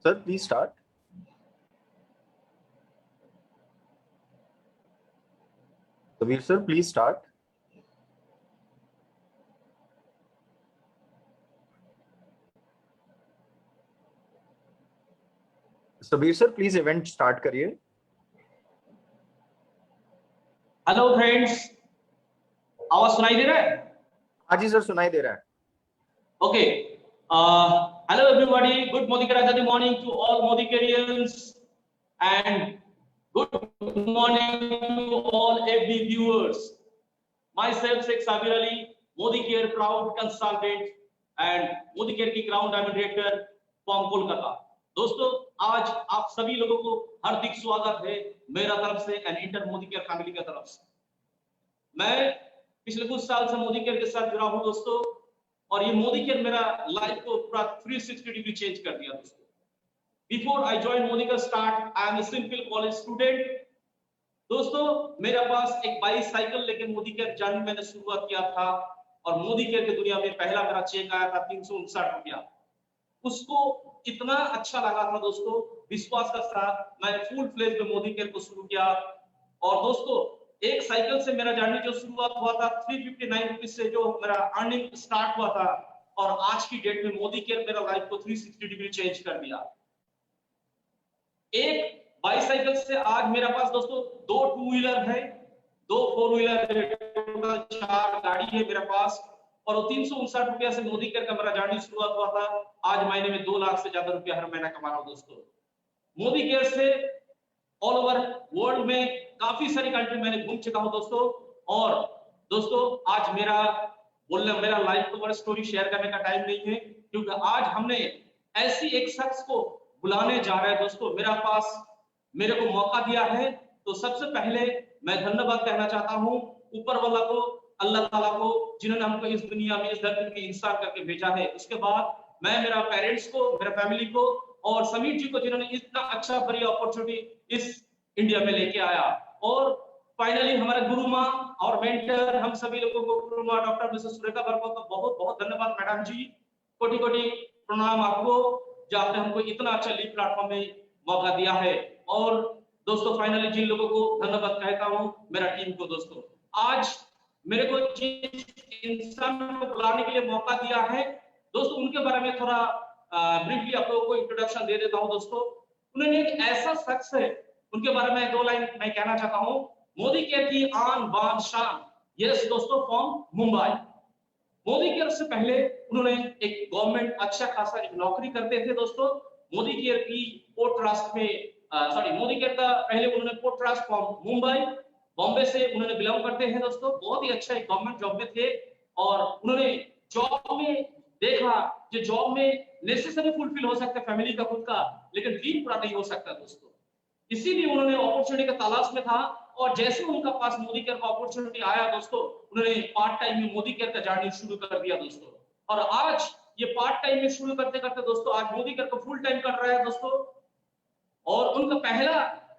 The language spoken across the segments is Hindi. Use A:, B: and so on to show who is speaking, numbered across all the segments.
A: Sir, please start. Sabir sir, please start. Sabir sir, please event start करिए.
B: हेलो फ्रेंड्स, आवाज सुनाई दे रहा है?
A: हाँ जी सर, सुनाई दे रहा है.
B: Okay, hello everybody, good Modi morning to all Modicareans and good morning to all every viewers. My self Sheikh Sabir Ali, Modi care proud consultant and Modi care की ground diamond director from Kolkata. दोस्तों, आज आप सभी लोगों को हार्दिक स्वागत है मेरा तरफ से and inter Modi care family की तरफ से. मैं पिछले कुछ साल से मोदी केयर के साथ जुड़ा हूं दोस्तों, और ये मोदी केयर मेरा लाइफ को पूरा 360 डिग्री चेंज कर दिया दोस्तों. Before I join Modicare start, I am a simple college student. दोस्तों, मेरे पास एक बाइसाइकिल लेके मोदी केयर जर्नी मैंने शुरुआत किया था, और मोदी केयर की दुनिया में पहला मेरा चेक आया था 359 रुपया. उसको इतना अच्छा लगा था दोस्तों, विश्वास के साथ मैं फुल फ्लेज में मोदी केयर को शुरू किया. और दोस्तों, एक साइकिल से मेरा जर्नी जो शुरुआत हुआ था 359 रुपीज से, जो मेरा अर्निंग स्टार्ट हुआ था, और आज की डेट में मोदी केयर मेरा लाइफ को 360 डिग्री चेंज कर दिया. एक बाइसाइकिल से आज मेरे पास दोस्तों 2 टू व्हीलर है, 2 4 व्हीलर है, टोटल 4 गाड़ी है मेरे पास. और 359 रुपया से मोदी केयर का मेरा जर्नी शुरुआत हुआ था. आज महीने में 2 लाख से ज्यादा रुपया हर महीना कमा रहा हूं दोस्तों. मोदी केयर से ऑल ओवर वर्ल्ड में काफी सारी कंट्री मैंने घूम चुका हूं दोस्तों. और दोस्तों, आज मेरा लाइफ को बड़ा स्टोरी शेयर करने का टाइम नहीं है, क्योंकि आज हमने ऐसी एक शख्स को बुलाने जा रहे हैं दोस्तों. मेरे को मौका दिया है, तो सबसे पहले मैं धन्यवाद कहना चाहता हूं ऊपर वाला को, अल्लाह ताला को, जिन्होंने हमको इस दुनिया में, इस धरती में इंसान करके भेजा है. उसके बाद मैं मेरा पेरेंट्स को, मेरा फैमिली को, और समीर जी को, जिन्होंने इतना अच्छा बड़ी अपॉर्चुनिटी इस इंडिया में लेके आया. और फाइनली हमारे गुरु माँ और मेंटर, हम सभी लोगों को गुरु माँ डॉक्टर मिसेस सुरेखा बर्मा का बहुत बहुत धन्यवाद. मैडम जी, कोटि कोटि प्रणाम आपको, जो आपने हमको इतना अच्छा लीड प्लेटफॉर्म में मौका दिया है. और दोस्तों, फाइनली जिन लोगों को धन्यवाद कहता हूँ, मेरा टीम को दोस्तों. आज मेरे को जिस इंसान को बुलाने के लिए मौका दिया है दोस्तों, उनके बारे में थोड़ा ब्रीफली आप लोगों को इंट्रोडक्शन दे देता हूं दोस्तों. उन्होंने एक ऐसा शख्स है, उनके बारे में 2 लाइन मैं कहना चाहता हूं. मोदी केयर की आन बान शान, यस दोस्तों, फ्रॉम मुंबई. मोदी केयर से पहले उन्होंने एक गवर्नमेंट अच्छा खासा एक नौकरी करते थे दोस्तों. मोदी केयर की पोर्ट ट्रस्ट में मोदी केयर का पहले उन्होंने port trust from Mumbai, Bombay से उन्होंने बिलोंग करते हैं दोस्तों. बहुत ही अच्छा एक गवर्नमेंट जॉब में थे, और उन्होंने जॉब में देखा कि जॉब में नेसेसरी फुलफिल हो सकता है फैमिली का खुद का, लेकिन ड्रीम पूरा नहीं हो सकता दोस्तों. इसीलिए उन्होंने अपॉर्चुनिटी का तलाश में था, और जैसे उनका पास मोदी केयर का अपॉर्चुनिटी आया दोस्तों, उन्होंने पार्ट टाइम में मोदी केयर का जर्नी शुरू कर दिया दोस्तों. और आज ये पार्ट टाइम में शुरू करते करते दोस्तों, आज मोदी केयर को फुल टाइम कर रहा है दोस्तों. और उनका पहला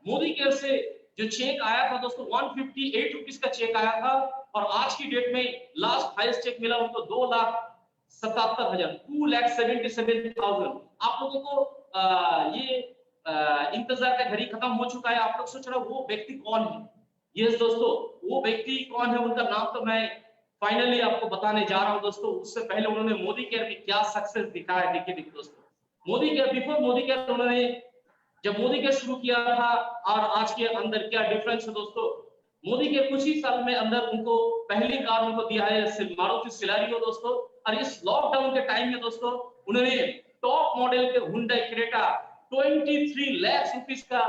B: मोदी केयर से जो चेक आया था दोस्तों 158 रुपीज का चेक आया था, और आज की डेट में लास्ट हाईएस्ट चेक मिला उनको 2,77,000, 2,77,000. आप लोगों को ये इंतजार का घड़ी खत्म हो चुका है. आप लोग सोच रहे हो वो व्यक्ति कौन है. यस दोस्तों, वो व्यक्ति कौन है, उनका नाम तो मैं फाइनली आपको बताने जा रहा हूं दोस्तों. उससे पहले उन्होंने मोदी केयर में क्या सक्सेस दिखाया, देखिए दोस्तों. Modi care, before Modi care, उन्होंने जब मोदी केयर शुरू किया था और आज के अंदर क्या डिफरेंस है दोस्तों. मोदी के कुछ ही साल में अंदर उनको पहली कार उनको दिया है मारुति सिलेरियो दोस्तों. और इस लॉकडाउन के टाइम में दोस्तों, उन्होंने टॉप मॉडल के हुंडई क्रेटा 23 लाख रुपीस का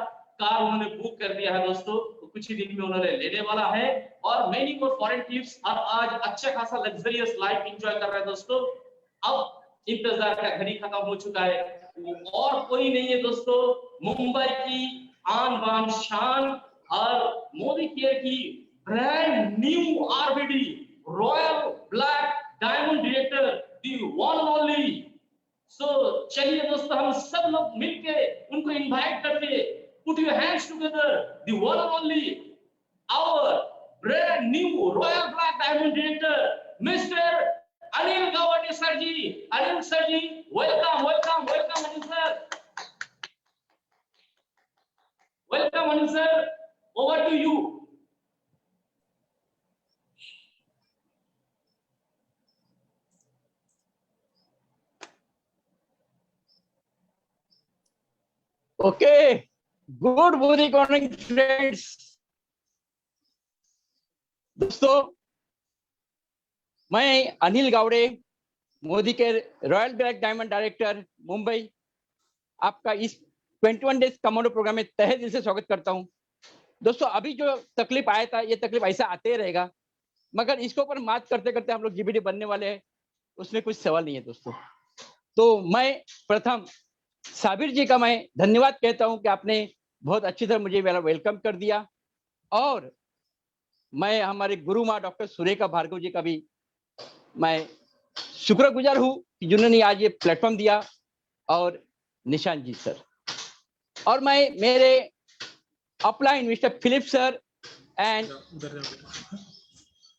B: कार उन्होंने बुक कर दिया है दोस्तों. तो कुछ ही दिन में उन्होंने लेने वाला है, और मेनी मोर फॉरेन ट्रिप्स, और आज अच्छा खासा लग्जरियस लाइफ एंजॉय कर रहे हैं दोस्तों. अब इंतजार का घड़ी खत्म हो चुका है. वो और कोई नहीं है दोस्तों, मुंबई की आन बान शान और मोदी केयर की brand new RBD royal black diamond director, the one only. So चलिए दोस्तों, हम सब लोग मिलके उनको इनवाइट करते. Put your hands together, the one only, our brand new royal black diamond director mister Anil Gawde sir ji. Anil sir ji, welcome welcome welcome Anil sir. Welcome, Anil sir. Over to you.
C: Okay. Good morning, friends. दोस्तों, मैं अनिल गावड़े, मोदी के royal black diamond director Mumbai, आपका इस 21 डेज कमांडो प्रोग्राम में तहे दिल से स्वागत करता हूं। दोस्तों, अभी जो तकलीफ आया था, ये तकलीफ ऐसा आते रहेगा, मगर इसके ऊपर मात करते करते हम लोग जीबीडी बनने वाले हैं, उसमें कुछ सवाल नहीं है दोस्तों। तो मैं प्रथम साबिर जी का मैं धन्यवाद कहता हूं कि आपने बहुत अच्छी तरह मुझे वेलकम कर दिया, और मैं हमारे गुरु माँ डॉक्टर सुरेखा भार्गव जी का भी मैं शुक्रगुजार हूं कि जिन्होंने आज ये प्लेटफॉर्म दिया, और निशांत जी सर, और मैं मेरे upline mister Philip sir and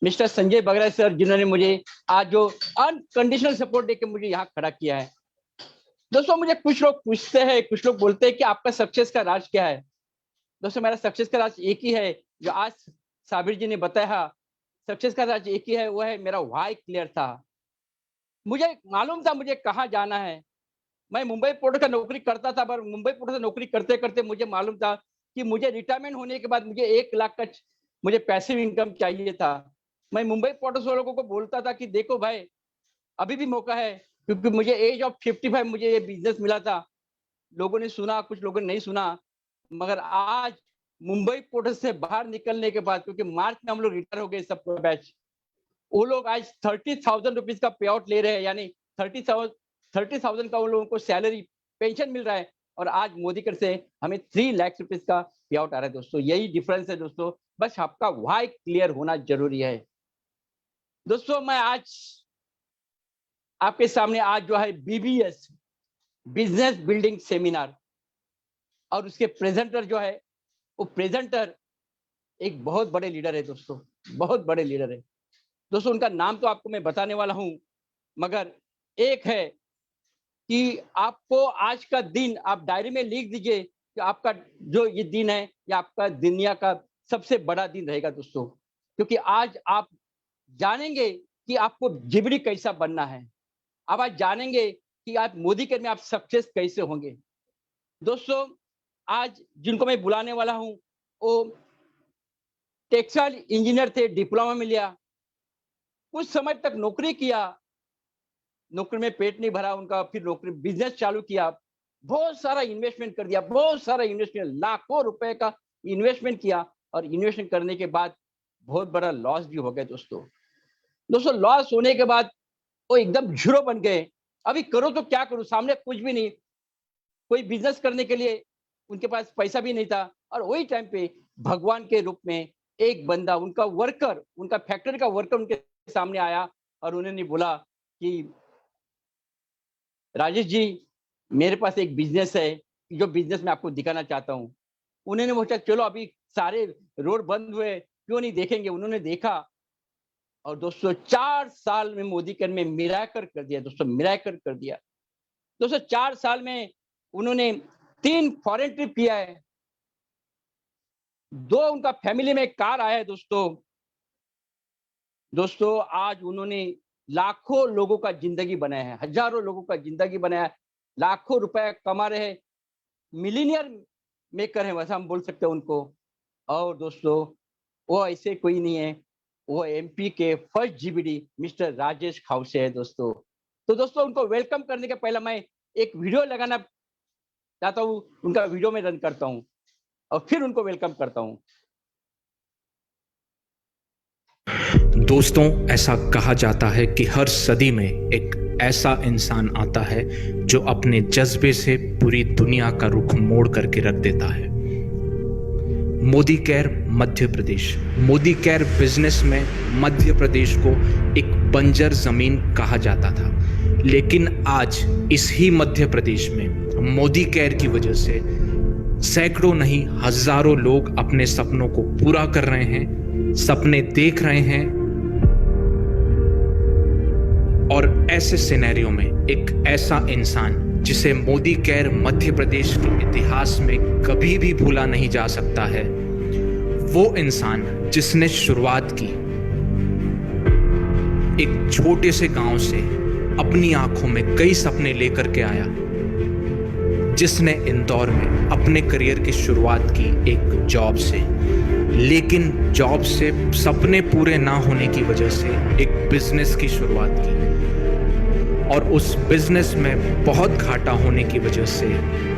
C: mister Sanjay Bagra sir, जिन्होंने मुझे आज जो अनकंडीशनल सपोर्ट देके मुझे यहाँ खड़ा किया है। दोस्तों, मुझे कुछ लोग पूछते हैं, कुछ लोग बोलते हैं कि आपका सक्सेस का राज क्या है। दोस्तों, मेरा सक्सेस का राज एक ही है, जो आज साबिर जी ने बताया। सक्सेस का राज एक ही है, वो है मेरा व्हाई क्लियर था। मुझे मालूम था मुझे कहाँ जाना है। मैं मुंबई पोर्ट का नौकरी करता था, पर मुंबई पोर्ट से नौकरी करते करते मुझे मालूम था कि मुझे रिटायरमेंट होने के बाद मुझे 1 लाख का मुझे पैसिव इनकम चाहिए था। मैं मुंबई पोर्ट से लोगों को बोलता था कि देखो भाई, अभी भी मौका है, क्योंकि मुझे एज ऑफ 55 मुझे ये बिजनेस मिला था। लोगों ने सुना, कुछ लोगों ने नहीं सुना, मगर आज मुंबई पोर्ट से बाहर निकलने के बाद, क्योंकि मार्च में हम लोग रिटायर हो गए सबका बैच, वो लोग आज 30,000 रुपीज का पे आउट ले रहे हैं, यानी 30,000 का उन लोगों को सैलरी पेंशन मिल रहा है, और आज मोदी कर से हमें 3 लाख रुपीज का पे आउट आ रहा है। दोस्तों, यही डिफरेंस है दोस्तों, बस आपका व्हाई क्लियर होना जरूरी है। दोस्तों, मैं आज आपके सामने आज जो है बीबीएस बिजनेस बिल्डिंग सेमिनार, और उसके प्रेजेंटर जो है, वो प्रेजेंटर एक बहुत बड़े लीडर है दोस्तों, बहुत बड़े लीडर है दोस्तों। उनका नाम तो आपको मैं बताने वाला हूं, मगर एक है कि आपको आज का दिन आप डायरी में लिख दीजिए कि आपका जो ये दिन है, ये आपका दुनिया का सबसे बड़ा दिन रहेगा दोस्तों, क्योंकि आज आप जानेंगे कि आपको जीबीडी कैसा बनना है। आप आज जानेंगे कि आज मोदी केयर में आप सक्सेस कैसे होंगे। दोस्तों, आज जिनको मैं बुलाने वाला हूं, वो टेक्सटाइल इंजीनियर थे, डिप्लोमा में लिया, कुछ समय तक नौकरी किया, नौकरी में पेट नहीं भरा उनका, फिर नौकरी बिजनेस चालू किया, बहुत सारा इन्वेस्टमेंट कर दिया, बहुत सारा इन्वेस्टमेंट, लाखों रुपए का इन्वेस्टमेंट किया, और इन्वेस्टमेंट करने के बाद बहुत बड़ा लॉस भी हो गया दोस्तों। लॉस होने के बाद वो एकदम जीरो बन गए। अभी करो तो क्या करूं, सामने कुछ भी नहीं, कोई बिजनेस करने के लिए उनके पास पैसा भी नहीं था, और वही टाइम पे भगवान के रूप में एक बंदा, उनका वर्कर, उनका फैक्ट्री का वर्कर उनके सामने आया, और उन्होंने बोला कि राजेश जी, मेरे पास एक बिजनेस है, जो बिजनेस मैं आपको दिखाना चाहता हूँ। उन्होंने बोला चलो, अभी सारे रोड बंद हुए, क्यों नहीं देखेंगे। उन्होंने देखा, और दोस्तों 4 साल में मोदी केयर में मिराकल कर दिया दोस्तों, मिराकल कर दिया दोस्तों। 4 साल में उन्होंने 3 फॉरेन ट्रिप किया है, 2 उनका फैमिली में कार आया है दोस्तों। आज उन्होंने लाखों लोगों का जिंदगी बनाया है, हजारों लोगों का जिंदगी बनाया है, लाखों रुपए कमा रहे हैं, मिलीनियर मेकर है, वैसा हम बोल सकते हैं उनको। और दोस्तों, वो ऐसे कोई नहीं है, वो एमपी के फर्स्ट जीबीडी मिस्टर राजेश खाउसे है दोस्तों। तो दोस्तों, उनको वेलकम करने के पहले मैं एक वीडियो लगाना चाहता हूँ, उनका वीडियो में रन करता हूँ, और फिर उनको वेलकम करता हूँ।
D: दोस्तों, ऐसा कहा जाता है कि हर सदी में एक ऐसा इंसान आता है जो अपने जज्बे से पूरी दुनिया का रुख मोड़ करके रख देता है। Modi care Madhya Pradesh, Modi care business में मध्य प्रदेश को एक बंजर जमीन कहा जाता था, लेकिन आज इस ही मध्य प्रदेश में मोदी केयर की वजह से सैकड़ों नहीं हजारों लोग अपने सपनों को पूरा कर रहे हैं, सपने देख रहे हैं। और ऐसे सिनेरियो में एक ऐसा इंसान जिसे मोदी केयर मध्य प्रदेश के इतिहास में कभी भी भूला नहीं जा सकता है, वो इंसान जिसने शुरुआत की एक छोटे से गांव से अपनी आंखों में कई सपने लेकर के आया, जिसने इंदौर में अपने करियर की शुरुआत की एक जॉब से, लेकिन जॉब से सपने पूरे ना होने की वजह से एक बिजनेस की शुरुआत की और उस बिजनेस में बहुत घाटा होने की वजह से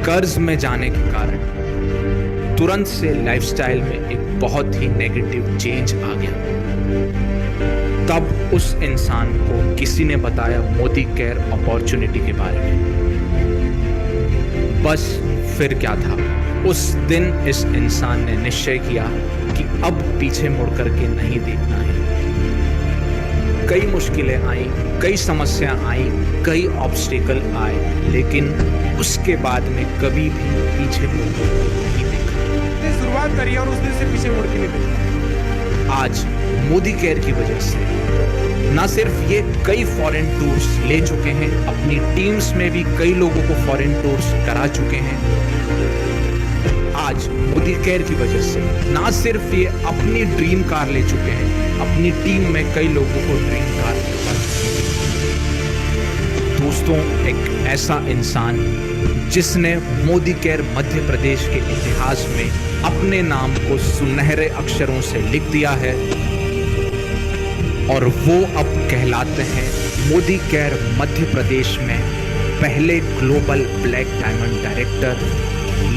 D: कर्ज में जाने के कारण तुरंत से लाइफस्टाइल में एक बहुत ही नेगेटिव चेंज आ गया। तब उस इंसान को किसी ने बताया मोदी केयर अपॉर्चुनिटी के बारे में। बस फिर क्या था, उस दिन इस इंसान ने निश्चय किया कि अब पीछे मुड़ करके नहीं देखना है। कई मुश्किलें आई, कई समस्या आई, कई ऑब्स्टिकल आए, लेकिन उसके बाद में कभी भी पीछे मुड़ कर नहीं देखा।
E: शुरुआत करी और उस दिन से पीछे मुड़ के नहीं देखा।
D: आज मोदी केयर की वजह से ना सिर्फ ये कई फॉरेन टूर्स ले चुके हैं, अपनी टीम्स में भी कई लोगों को फॉरेन टूर्स करा चुके हैं। आज मोदी केयर की वजह से ना सिर्फ ये अपनी ड्रीम कार ले चुके हैं, अपनी टीम में कई लोगों को ड्रीम कार दिलवा चुके हैं। दोस्तों, एक ऐसा इंसान जिसने मोदी केयर मध्य प्रदेश के इतिहास में अपने नाम को सुनहरे अक्षरों से लिख दिया है और वो अब कहलाते हैं मोदी केयर मध्य प्रदेश में पहले global black diamond director.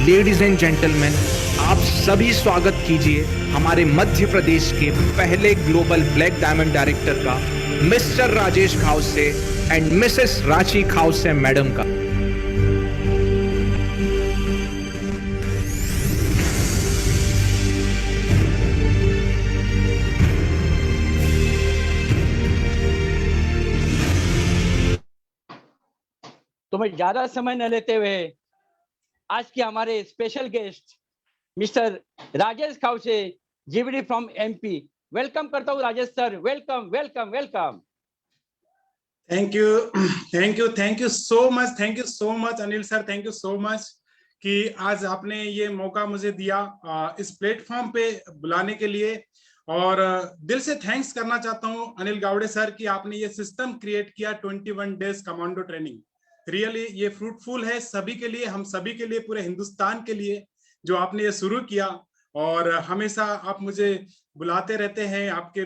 D: Ladies and gentleman, आप सभी स्वागत कीजिए हमारे मध्य प्रदेश के पहले ग्लोबल ब्लैक डायमंड डायरेक्टर का, mister Rajesh Khause and Mrs Ranchi Khause madam का।
C: तो मैं ज्यादा समय न लेते हुए आज के हमारे special guest mister Rajesh Khause, GBD from MP, welcome करता हूँ Rajesh sir. Welcome welcome welcome.
E: Thank you so much Anil sir, thank you so much कि आज आपने ये मौका मुझे दिया इस प्लेटफॉर्म पे बुलाने के लिए। और दिल से थैंक्स करना चाहता हूँ अनिल गावड़े सर कि आपने ये सिस्टम क्रिएट किया 21 डेज कमांडो ट्रेनिंग। रियली ये फ्रूटफुल है सभी के लिए, हम सभी के लिए, पूरे हिंदुस्तान के लिए, जो आपने ये शुरू किया। और हमेशा आप मुझे बुलाते रहते हैं आपके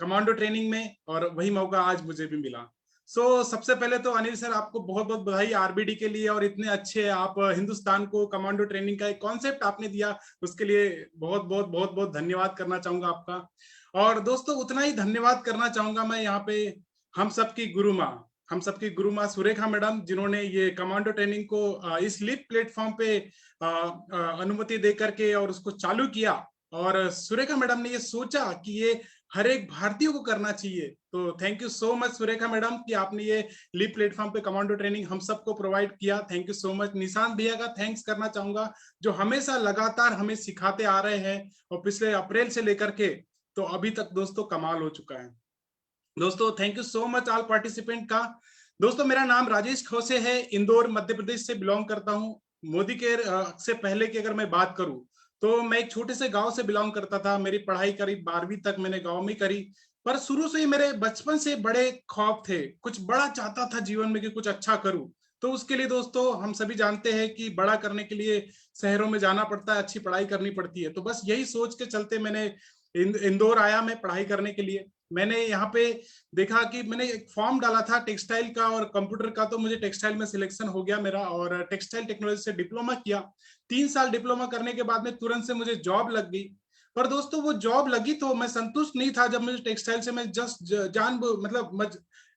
E: कमांडो ट्रेनिंग में, और वही मौका आज मुझे भी मिला। सबसे पहले तो अनिल सर आपको बहुत बहुत बधाई आरबीडी के लिए, और इतने अच्छे आप हिंदुस्तान को कमांडो ट्रेनिंग का एक कॉन्सेप्ट आपने दिया, उसके लिए बहुत बहुत बहुत बहुत धन्यवाद करना चाहूंगा आपका। और दोस्तों, उतना ही धन्यवाद करना चाहूंगा मैं यहाँ पे हम सबकी गुरु माँ सुरेखा मैडम, जिन्होंने ये कमांडो ट्रेनिंग को इस लिप प्लेटफॉर्म पे अनुमति दे करके और उसको चालू किया। और सुरेखा मैडम ने ये सोचा कि ये हर एक भारतीय को करना चाहिए। तो thank you so much Surekha madam कि आपने ये लिप प्लेटफॉर्म पे कमांडो ट्रेनिंग हम सबको प्रोवाइड किया। Thank you so much. Nishant भैया का थैंक्स करना चाहूंगा, जो हमेशा लगातार हमें सिखाते आ रहे हैं, और पिछले अप्रैल से लेकर के तो अभी तक दोस्तों कमाल हो चुका है। दोस्तों, thank you so much all participant का। दोस्तों, मेरा नाम राजेश खाउसे है, इंदौर मध्य प्रदेश से बिलोंग करता हूँ। मोदी केयर से पहले की अगर मैं बात करूं तो मैं एक छोटे से गांव से बिलोंग करता था। मेरी पढ़ाई करीब 12वीं तक मैंने गांव में करी, पर शुरू से ही मेरे बचपन से बड़े ख्वाब थे, कुछ बड़ा चाहता था जीवन में कि कुछ अच्छा करूं। तो उसके लिए दोस्तों हम सभी जानते हैं कि बड़ा करने के लिए शहरों में जाना पड़ता है, अच्छी पढ़ाई करनी पड़ती है। तो बस यही सोच के चलते मैंने इंदौर आया मैं पढ़ाई करने के लिए। मैंने यहाँ पे देखा कि मैंने एक फॉर्म डाला था टेक्सटाइल का और कंप्यूटर का, तो मुझे टेक्सटाइल में सिलेक्शन हो गया मेरा, और टेक्सटाइल टेक्नोलॉजी से डिप्लोमा किया। 3 साल डिप्लोमा करने के बाद में तुरंत से मुझे जॉब लग गई। पर दोस्तों, वो जॉब लगी तो मैं संतुष्ट नहीं था। जब मुझे टेक्सटाइल से मैं जस्ट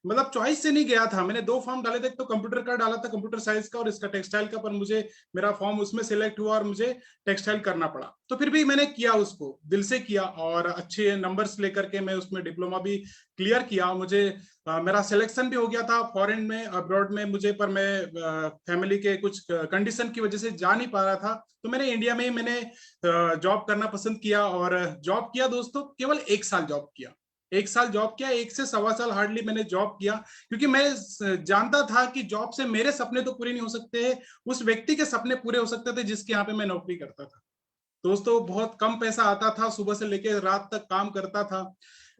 E: मतलब चॉइस से नहीं गया था। मैंने 2 फॉर्म डाले थे, तो कंप्यूटर का डाला था, कंप्यूटर साइंस का, और इसका टेक्सटाइल का, पर मुझे मेरा फॉर्म उसमें सिलेक्ट हुआ और मुझे टेक्सटाइल करना पड़ा। तो फिर भी मैंने किया, उसको दिल से किया, और अच्छे नंबर्स लेकर के मैं उसमें डिप्लोमा भी क्लियर किया। मुझे मेरा सिलेक्शन भी हो गया था फॉरेन में, अब्रॉड में मुझे, पर मैं फैमिली के कुछ कंडीशन की वजह से जा नहीं पा रहा था। तो मैंने इंडिया में ही मैंने जॉब करना पसंद किया, और जॉब किया दोस्तों, केवल 1 साल जॉब किया। 1 साल जॉब किया, 1 से सवा साल हार्डली मैंने जॉब किया, क्योंकि मैं जानता था कि जॉब से मेरे सपने तो पूरे नहीं हो सकते, उस व्यक्ति के सपने पूरे हो सकते थे जिसके यहाँ पे मैं नौकरी करता था। दोस्तों बहुत कम पैसा आता था, सुबह से लेकर रात तक काम करता था।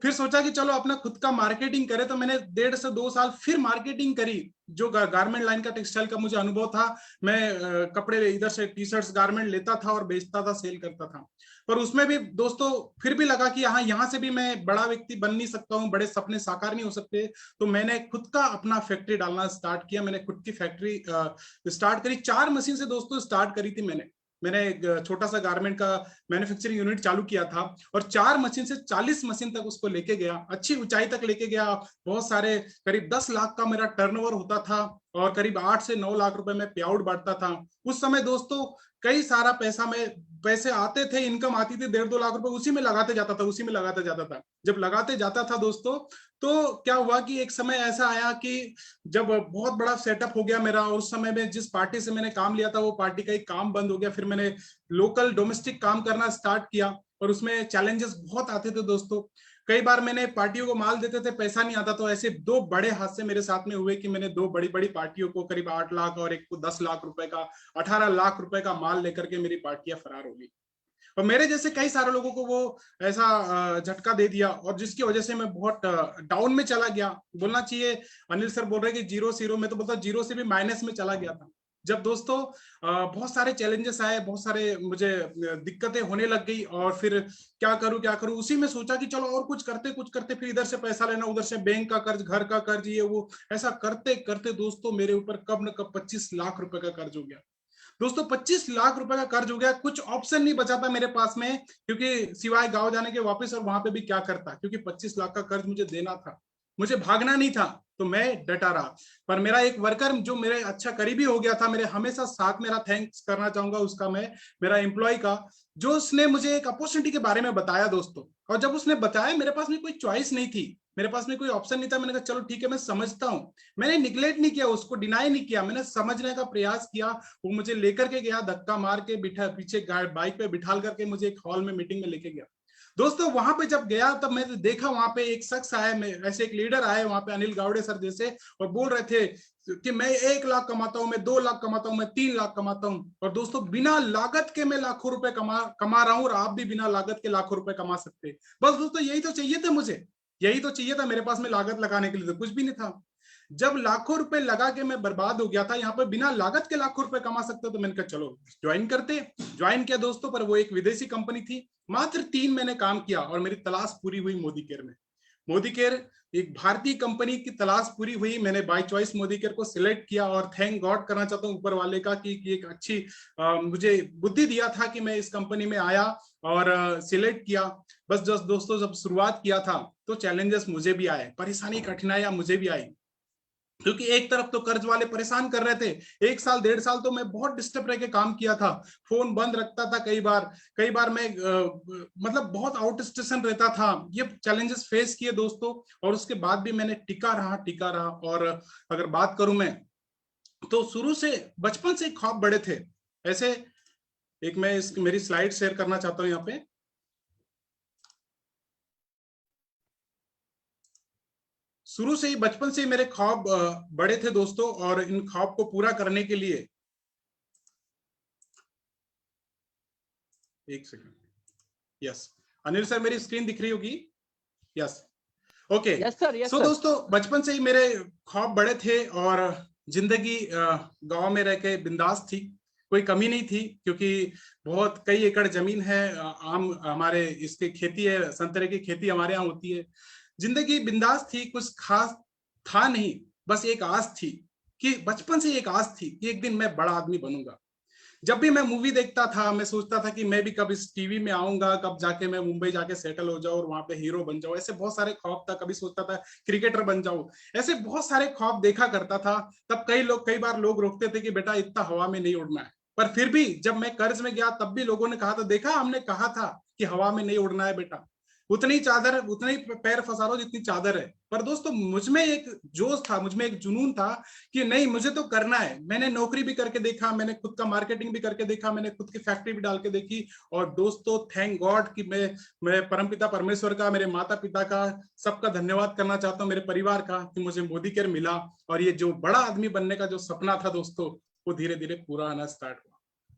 E: फिर सोचा कि चलो अपना खुद का मार्केटिंग करे, तो मैंने 1.5 से 2 साल फिर मार्केटिंग करी। जो गारमेंट लाइन का, टेक्सटाइल का मुझे अनुभव था, मैं कपड़े इधर से टी शर्ट्स गारमेंट लेता था और बेचता था, सेल करता था। पर उसमें भी दोस्तों फिर भी लगा कि यहाँ से भी मैं बड़ा व्यक्ति बन नहीं सकता हूँ, बड़े सपने साकार नहीं हो सकते। तो मैंने खुद का अपना फैक्ट्री डालना स्टार्ट किया। मैंने खुद की फैक्ट्री स्टार्ट करी। 4 मशीन से दोस्तों स्टार्ट करी थी मैंने एक छोटा सा गारमेंट का मैन्युफैक्चरिंग यूनिट चालू किया था, और 4 मशीन से 40 मशीन तक उसको लेके गया, अच्छी ऊंचाई तक लेके गया। बहुत सारे, करीब 10 लाख का मेरा टर्नओवर होता था, और करीब 8 से 9 लाख रुपए में पे आउट बांटता था। उस समय दोस्तों कई सारा पैसे आते थे, इनकम आती थी 1.5-2 लाख रुपए, उसी में लगाते जाता था। जब लगाते जाता था दोस्तों, तो क्या हुआ कि एक समय ऐसा आया कि जब बहुत बड़ा सेटअप हो गया मेरा, और उस समय में जिस पार्टी से मैंने काम लिया था वो पार्टी का एक काम बंद हो गया। फिर मैंने लोकल डोमेस्टिक काम करना स्टार्ट किया, और उसमें चैलेंजेस बहुत आते थे दोस्तों। कई बार मैंने पार्टियों को माल देते थे, पैसा नहीं आता, तो ऐसे 2 बड़े हादसे मेरे साथ में हुए कि मैंने 2 बड़ी पार्टियों को करीब 8 लाख और एक को 10 लाख रुपए का, 18 लाख रुपए का माल लेकर के मेरी पार्टियां फरार हो गई। और मेरे जैसे कई सारे लोगों को वो ऐसा झटका दे दिया, और जिसकी वजह से मैं बहुत डाउन में चला गया। बोलना चाहिए, अनिल सर बोल रहे कि 0 में तो बोलता 0 से भी माइनस में चला गया था। जब दोस्तों बहुत सारे चैलेंजेस आए, बहुत सारे मुझे दिक्कतें होने लग गई, और फिर क्या करूं, उसी में सोचा कि चलो और कुछ करते, फिर इधर से पैसा लेना, उधर से बैंक का कर्ज, घर का कर्ज, ये वो, ऐसा करते करते दोस्तों मेरे ऊपर कब न कब 25 लाख रुपए का कर्ज हो गया। दोस्तों 25 लाख रुपए का कर्ज हो गया। कुछ ऑप्शन नहीं बचा था मेरे पास में, क्योंकि सिवाय गांव जाने के वापस, और वहां पे भी क्या करता, क्योंकि 25 लाख का कर्ज मुझे देना था, मुझे भागना नहीं था, तो मैं डटा रहा। पर मेरा एक वर्कर जो मेरे अच्छा करीबी हो गया था, मेरे हमेशा साथ, मेरा थैंक्स करना चाहूंगा उसका मैं, मेरा एम्प्लॉय का, जो उसने मुझे एक अपॉर्चुनिटी के बारे में बताया दोस्तों। और जब उसने बताया, मेरे पास में कोई चॉइस नहीं थी, मेरे पास में कोई ऑप्शन नहीं था। मैंने कहा चलो ठीक है, मैं समझता हूँ। मैंने निगलेक्ट नहीं किया, उसको डिनाई नहीं किया, मैंने समझने का प्रयास किया। वो मुझे लेकर के गया, धक्का मार के पीछे बाइक पे बिठाल करके मुझे एक हॉल में मीटिंग में लेके गया। दोस्तों वहां पे जब गया, तब मैंने देखा वहां पे एक शख्स आया, ऐसे एक लीडर आए वहां पे, अनिल गावड़े सर जैसे, और बोल रहे थे कि मैं 1 लाख कमाता हूं, मैं 2 लाख कमाता हूं, मैं 3 लाख कमाता हूं। और दोस्तों बिना लागत के मैं लाखों रुपए कमा रहा हूं, और आप भी बिना लागत के लाखों रुपए कमा सकते हैं। बस दोस्तों यही तो चाहिए था मुझे, यही तो चाहिए था। मेरे पास में लागत लगाने के लिए तो कुछ भी नहीं था। जब लाखों रुपए लगा के मैं बर्बाद हो गया था, यहाँ पर बिना लागत के लाखों रुपए कमा सकते, तो मैंने कहा चलो ज्वाइन करते। ज्वाइन किया दोस्तों, पर वो एक विदेशी कंपनी थी। मात्र 3 महीने काम किया और मेरी तलाश पूरी हुई मोदी केयर में। मोदी केयर एक भारतीय कंपनी की तलाश पूरी हुई। मैंने बाय चॉइस मोदी केयर को सिलेक्ट किया, और थैंक गॉड करना चाहता हूँ ऊपर वाले का कि एक अच्छी मुझे बुद्धि दिया था कि मैं इस कंपनी में आया और सिलेक्ट किया। बस दोस्तों जब शुरुआत किया था तो चैलेंजेस मुझे भी आए, परेशानी कठिनाइयां मुझे भी आई, क्योंकि एक तरफ तो कर्ज वाले परेशान कर रहे थे। 1 साल 1.5 साल तो मैं बहुत डिस्टर्ब रह के काम किया था, फोन बंद रखता था कई बार मैं मतलब बहुत आउट स्टेशन रहता था। ये चैलेंजेस फेस किए दोस्तों, और उसके बाद भी मैंने टिका रहा। और अगर बात करूं मैं, तो शुरू से बचपन से ख्वाब बड़े थे। ऐसे एक मैं मेरी स्लाइड शेयर करना चाहता हूं यहाँ पे। शुरू से ही, बचपन से ही मेरे ख्वाब बड़े थे दोस्तों, और इन ख्वाब को पूरा करने के लिए, एक सेकंड, यस अनिल सर मेरी स्क्रीन दिख रही होगी, यस ओके। सो दोस्तों बचपन से ही मेरे ख्वाब बड़े थे, और जिंदगी गांव में रह के बिंदास थी, कोई कमी नहीं थी, क्योंकि बहुत कई एकड़ जमीन है, आम हमारे इसके खेती है, संतरे की खेती हमारे यहाँ होती है। जिंदगी बिंदास थी, कुछ खास था नहीं, बस एक आस थी, कि बचपन से एक आस थी कि एक दिन मैं बड़ा आदमी बनूंगा। जब भी मैं मूवी देखता था, मैं सोचता था कि मैं भी कब इस टीवी में आऊंगा, कब जाके मैं मुंबई जाके सेटल हो जाऊं और वहां पे हीरो बन जाऊं। ऐसे बहुत सारे ख्वाब था। कभी सोचता था क्रिकेटर बन जाऊं, ऐसे बहुत सारे ख्वाब देखा करता था। तब कई बार लोग रोकते थे कि बेटा इतना हवा में नहीं उड़ना है, पर फिर भी जब मैं कर्ज में गया तब भी लोगों ने कहा था, देखा हमने कहा था कि हवा में नहीं उड़ना है बेटा। उतनी चादर, उतने ही पैर फंसा लो जितनी चादर है। पर दोस्तों मुझ में एक जोश था, मुझ में एक जुनून था कि नहीं मुझे तो करना है। मैंने नौकरी भी करके देखा, मैंने खुद का मार्केटिंग भी करके देखा, मैंने खुद की फैक्ट्री भी डाल के देखी। और दोस्तों थैंक गॉड कि मैं परमपिता परमेश्वर का, मेरे माता पिता का, सबका धन्यवाद करना चाहता हूँ, मेरे परिवार का, कि मुझे मोदी केयर मिला। और ये जो बड़ा आदमी बनने का जो सपना था दोस्तों, वो धीरे धीरे पूरा आना स्टार्ट हुआ।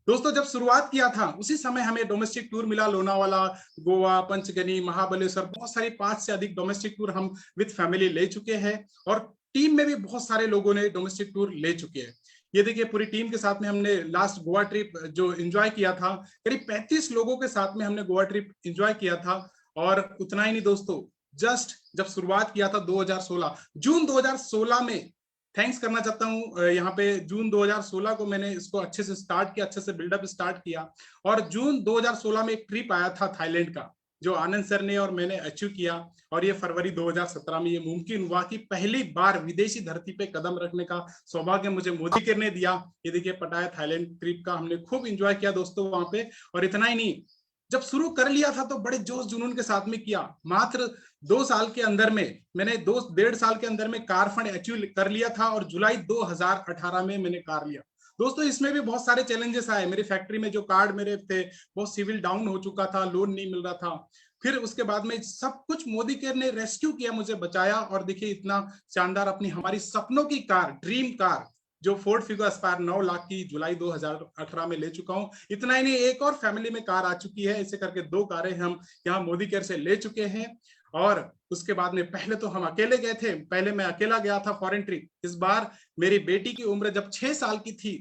E: दोस्तों जब शुरुआत किया था उसी समय हमें डोमेस्टिक टूर मिला, लोनावाला, गोवा, पंचगनी, महाबलेश्वर, बहुत सारी 5 से अधिक डोमेस्टिक टूर हम विद फैमिली ले चुके हैं। और टीम में भी बहुत सारे लोगों ने डोमेस्टिक टूर ले चुके हैं। ये देखिए पूरी टीम के साथ में हमने लास्ट गोवा ट्रिप जो एंजॉय किया था, करीब 35 लोगों के साथ में हमने गोवा ट्रिप एंजॉय किया था। और उतना ही नहीं दोस्तों, जस्ट जब शुरुआत किया था 2016, जून 2016 में, थैंक्स करना चाहता हूँ यहाँ पे, जून 2016 को मैंने इसको अच्छे से स्टार्ट किया, अच्छे से बिल्डअप स्टार्ट किया। और जून 2016 में एक ट्रिप आया था थाईलैंड का, जो आनंद सर ने और मैंने अचीव किया। और ये फरवरी 2017 में ये मुमकिन हुआ कि पहली बार विदेशी धरती पे कदम रखने का सौभाग्य मुझे मोदी केयर ने दिया। ये देखिए पटाया थाईलैंड ट्रिप का, हमने खूब एंजॉय किया दोस्तों वहां पे। और इतना ही नहीं, जब शुरू कर लिया था तो बड़े जोश जुनून के साथ में किया। मात्र 2 साल के अंदर में मैंने 2-1.5 साल के अंदर में कार फंड अचीव कर लिया था। और जुलाई 2018 में मैंने कार लिया। दोस्तों इसमें भी बहुत सारे चैलेंजेस आए। मेरी फैक्ट्री में जो कार्ड मेरे थे वो सिविल डाउन हो चुका था, लोन नहीं मिल रहा था। फिर उसके बाद में सब कुछ मोदी केयर ने रेस्क्यू किया, मुझे बचाया। और देखिए इतना शानदार अपनी हमारी सपनों की कार, ड्रीम कार, जो फोर्ड फिगो एस्पायर 9 लाख की जुलाई 2018 में ले चुका हूं। इतना ही नहीं, एक और फैमिली में कार आ चुकी है। ऐसे करके 2 कारें हम यहाँ मोदी केयर से ले चुके हैं। और उसके बाद में पहले तो हम अकेले गए थे, पहले मैं अकेला गया था फॉरेन ट्रिप। इस बार मेरी बेटी की उम्र जब 6 साल की थी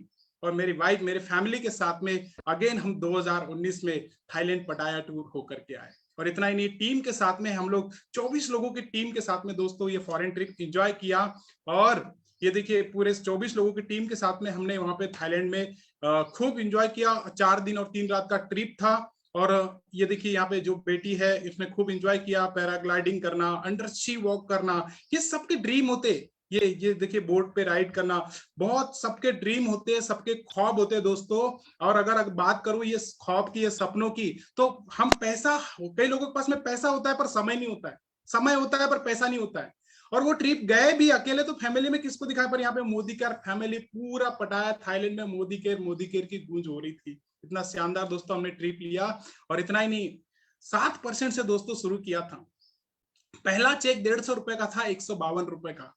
E: और मेरी वाइफ मेरे फैमिली के साथ में अगेन हम 2019 में थाईलैंड पटाया टूर होकर के आए। और इतना ही नहीं, टीम के साथ में हम लोग 24 लोगों की टीम के साथ में दोस्तों ये फॉरेन ट्रिप एंजॉय किया। और ये देखिए पूरे 24 लोगों की टीम के साथ में हमने वहां पे थाईलैंड में खूब एंजॉय किया। 4 दिन और 3 रात का ट्रिप था। और ये देखिए यहाँ पे जो बेटी है इसने खूब एंजॉय किया, पैराग्लाइडिंग करना, अंडर सी वॉक करना, ये सबके ड्रीम होते। ये देखिए बोट पे राइड करना, बहुत सबके ड्रीम होते हैं, सबके ख्वाब होते हैं दोस्तों। और अगर बात करूं ये ख्वाब की, ये सपनों की, तो हम पैसा, कई लोगों के पास में पैसा होता है पर समय नहीं होता है, समय होता है पर पैसा नहीं होता है। और वो ट्रिप गए भी अकेले तो फैमिली में किसको दिखाया, पर यहाँ पे मोदी केयर फैमिली पूरा पटाया। थाईलैंड में मोदी केयर की गूंज हो रही थी। इतना शानदार दोस्तों हमने ट्रिप लिया। और इतना ही नहीं, 7% से दोस्तों शुरू किया था। पहला चेक 150 रुपए का था, 152 रुपए का,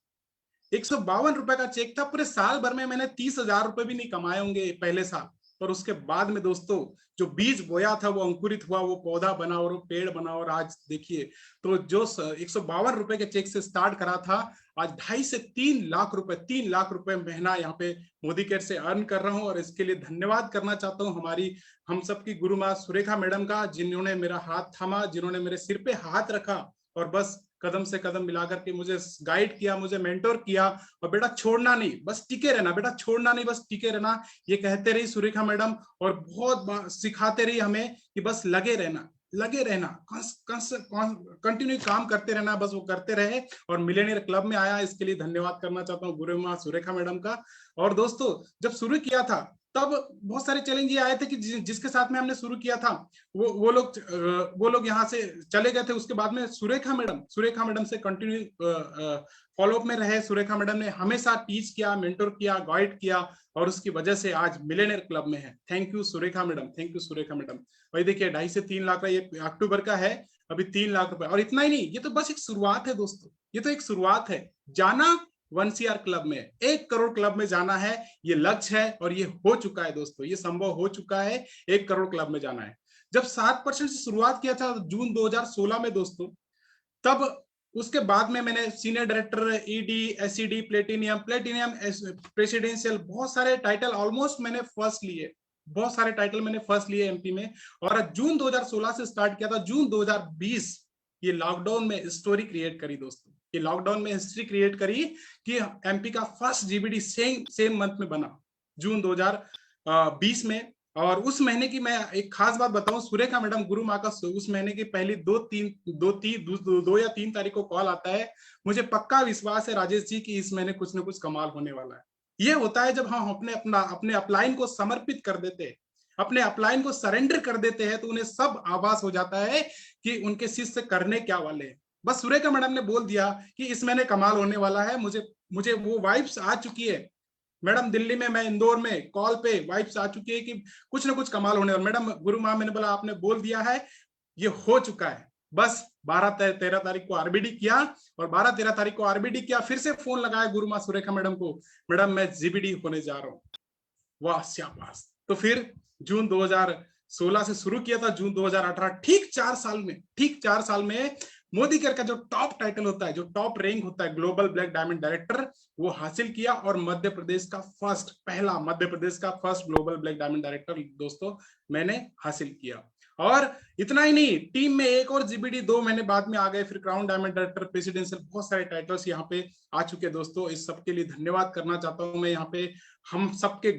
E: 152 रुपए का चेक था। पूरे साल भर में मैंने 30,000 रुपए भी नहीं कमाए होंगे पहले साल। पर उसके बाद में दोस्तों जो बीज बोया था वो अंकुरित हुआ, वो पौधा बना और वो पेड़ बना। और आज देखिए तो जो 152 रुपए के चेक से स्टार्ट करा था, आज 2.5 से 3 लाख रुपए, 3 लाख रुपए महीना यहाँ पे मोदी केयर से अर्न कर रहा हूँ। और इसके लिए धन्यवाद करना चाहता हूँ हमारी, हम सबकी गुरु माँ सुरेखा मैडम का, जिन्होंने मेरा हाथ थामा, जिन्होंने मेरे सिर पे हाथ रखा और बस कदम से कदम मिलाकर के मुझे गाइड किया, मुझे मेंटोर किया। और बेटा छोड़ना नहीं, बस टिके रहना, बेटा छोड़ना नहीं, बस टिके रहना, ये कहते रही सुरेखा मैडम। और बहुत सिखाते रही हमें कि बस लगे रहना, लगे रहना, कंटिन्यू काम करते रहना, बस वो करते रहे और मिलेनियर क्लब में आया। इसके लिए धन्यवाद करना चाहता हूँ गुरु माँ सुरेखा मैडम का। और दोस्तों जब शुरू किया था तब बहुत सारे चैलेंज ये आए थे कि जिसके साथ में हमने शुरू किया था वो लोग यहाँ से चले गए थे। उसके बाद में सुरेखा मैडम से कंटिन्यू फॉलोअप में रहे। सुरेखा मैडम ने हमेशा टीच किया, मेंटोर किया, गाइड किया और उसकी वजह से आज मिलेनियर क्लब में है। Thank you Surekha madam, thank you Surekha madam. वही देखिए 2.5 से 3 लाख का, ये अक्टूबर का है, अभी 3 लाख रुपए। और इतना ही नहीं, ये तो बस एक शुरुआत है दोस्तों, ये तो एक शुरुआत है। जाना 1CR क्लब में, 1 करोड़ क्लब में जाना है, ये लक्ष्य है और ये हो चुका है दोस्तों, ये संभव हो चुका है, 1 करोड़ क्लब में जाना है। जब 7% से शुरुआत किया था जून 2016 में दोस्तों, तब उसके बाद में मैंने senior director, ED, SED, platinum presidential, बहुत सारे टाइटल ऑलमोस्ट मैंने फर्स्ट लिए, बहुत सारे टाइटल मैंने फर्स्ट लिए एमपी में। और जून 2016 से स्टार्ट किया था, जून 2020 ये लॉकडाउन में स्टोरी क्रिएट करी दोस्तों, ये लॉकडाउन में हिस्ट्री क्रिएट करी कि एमपी का फर्स्ट जीबीडी सेम मंथ में बना, जून 2020 में। और उस महीने की मैं एक खास बात बताऊं, सुरेखा मैडम गुरु माँ का उस महीने की पहली 2 या 3 तारीख को कॉल आता है। मुझे पक्का विश्वास है राजेश जी कि इस महीने कुछ न कुछ कमाल होने वाला है। ये होता है जब हम अपने अपलाइन को समर्पित कर देते, अपने अपलाइन को सरेंडर कर देते हैं तो उन्हें सब आभास हो जाता है कि उनके शिष्य करने क्या वाले हैं। बस सुरेखा मैडम ने बोल दिया कि इस महीने कमाल होने वाला है, मुझे वो वाइब्स आ चुकी है मैडम। दिल्ली में, मैं इंदौर में कॉल पे वाइब्स आ चुकी है कि कुछ ना कुछ कमाल होने वाला। मैडम गुरु माँ मैंने बोला आपने बोल दिया है, ये हो चुका है। बस 12-13 तारीख को आरबीडी किया और 12-13 तारीख को आरबीडी किया, फिर से फोन लगाया गुरु माँ सुरेखा मैडम को, मैडम मैं जीबीडी होने जा रहा हूँ। वाह शाबाश। तो फिर जून 2016 से शुरू किया था, जून 2018, ठीक 4 साल में मोदी केयर का जो टॉप टाइटल होता है, जो टॉप रैंक होता है ग्लोबल ब्लैक डायमंड डायरेक्टर, वो हासिल किया और मध्य प्रदेश का first global black diamond director दोस्तों मैंने हासिल किया। और इतना ही नहीं, टीम में एक और जीबीडी 2 महीने बाद में आ गए, फिर क्राउन डायमंड डायरेक्टर, प्रेसिडेंशियल, बहुत सारे टाइटल्स यहाँ पे आ चुके दोस्तों। इस सबके लिए धन्यवाद करना चाहता हूं मैं यहाँ पे हम सबके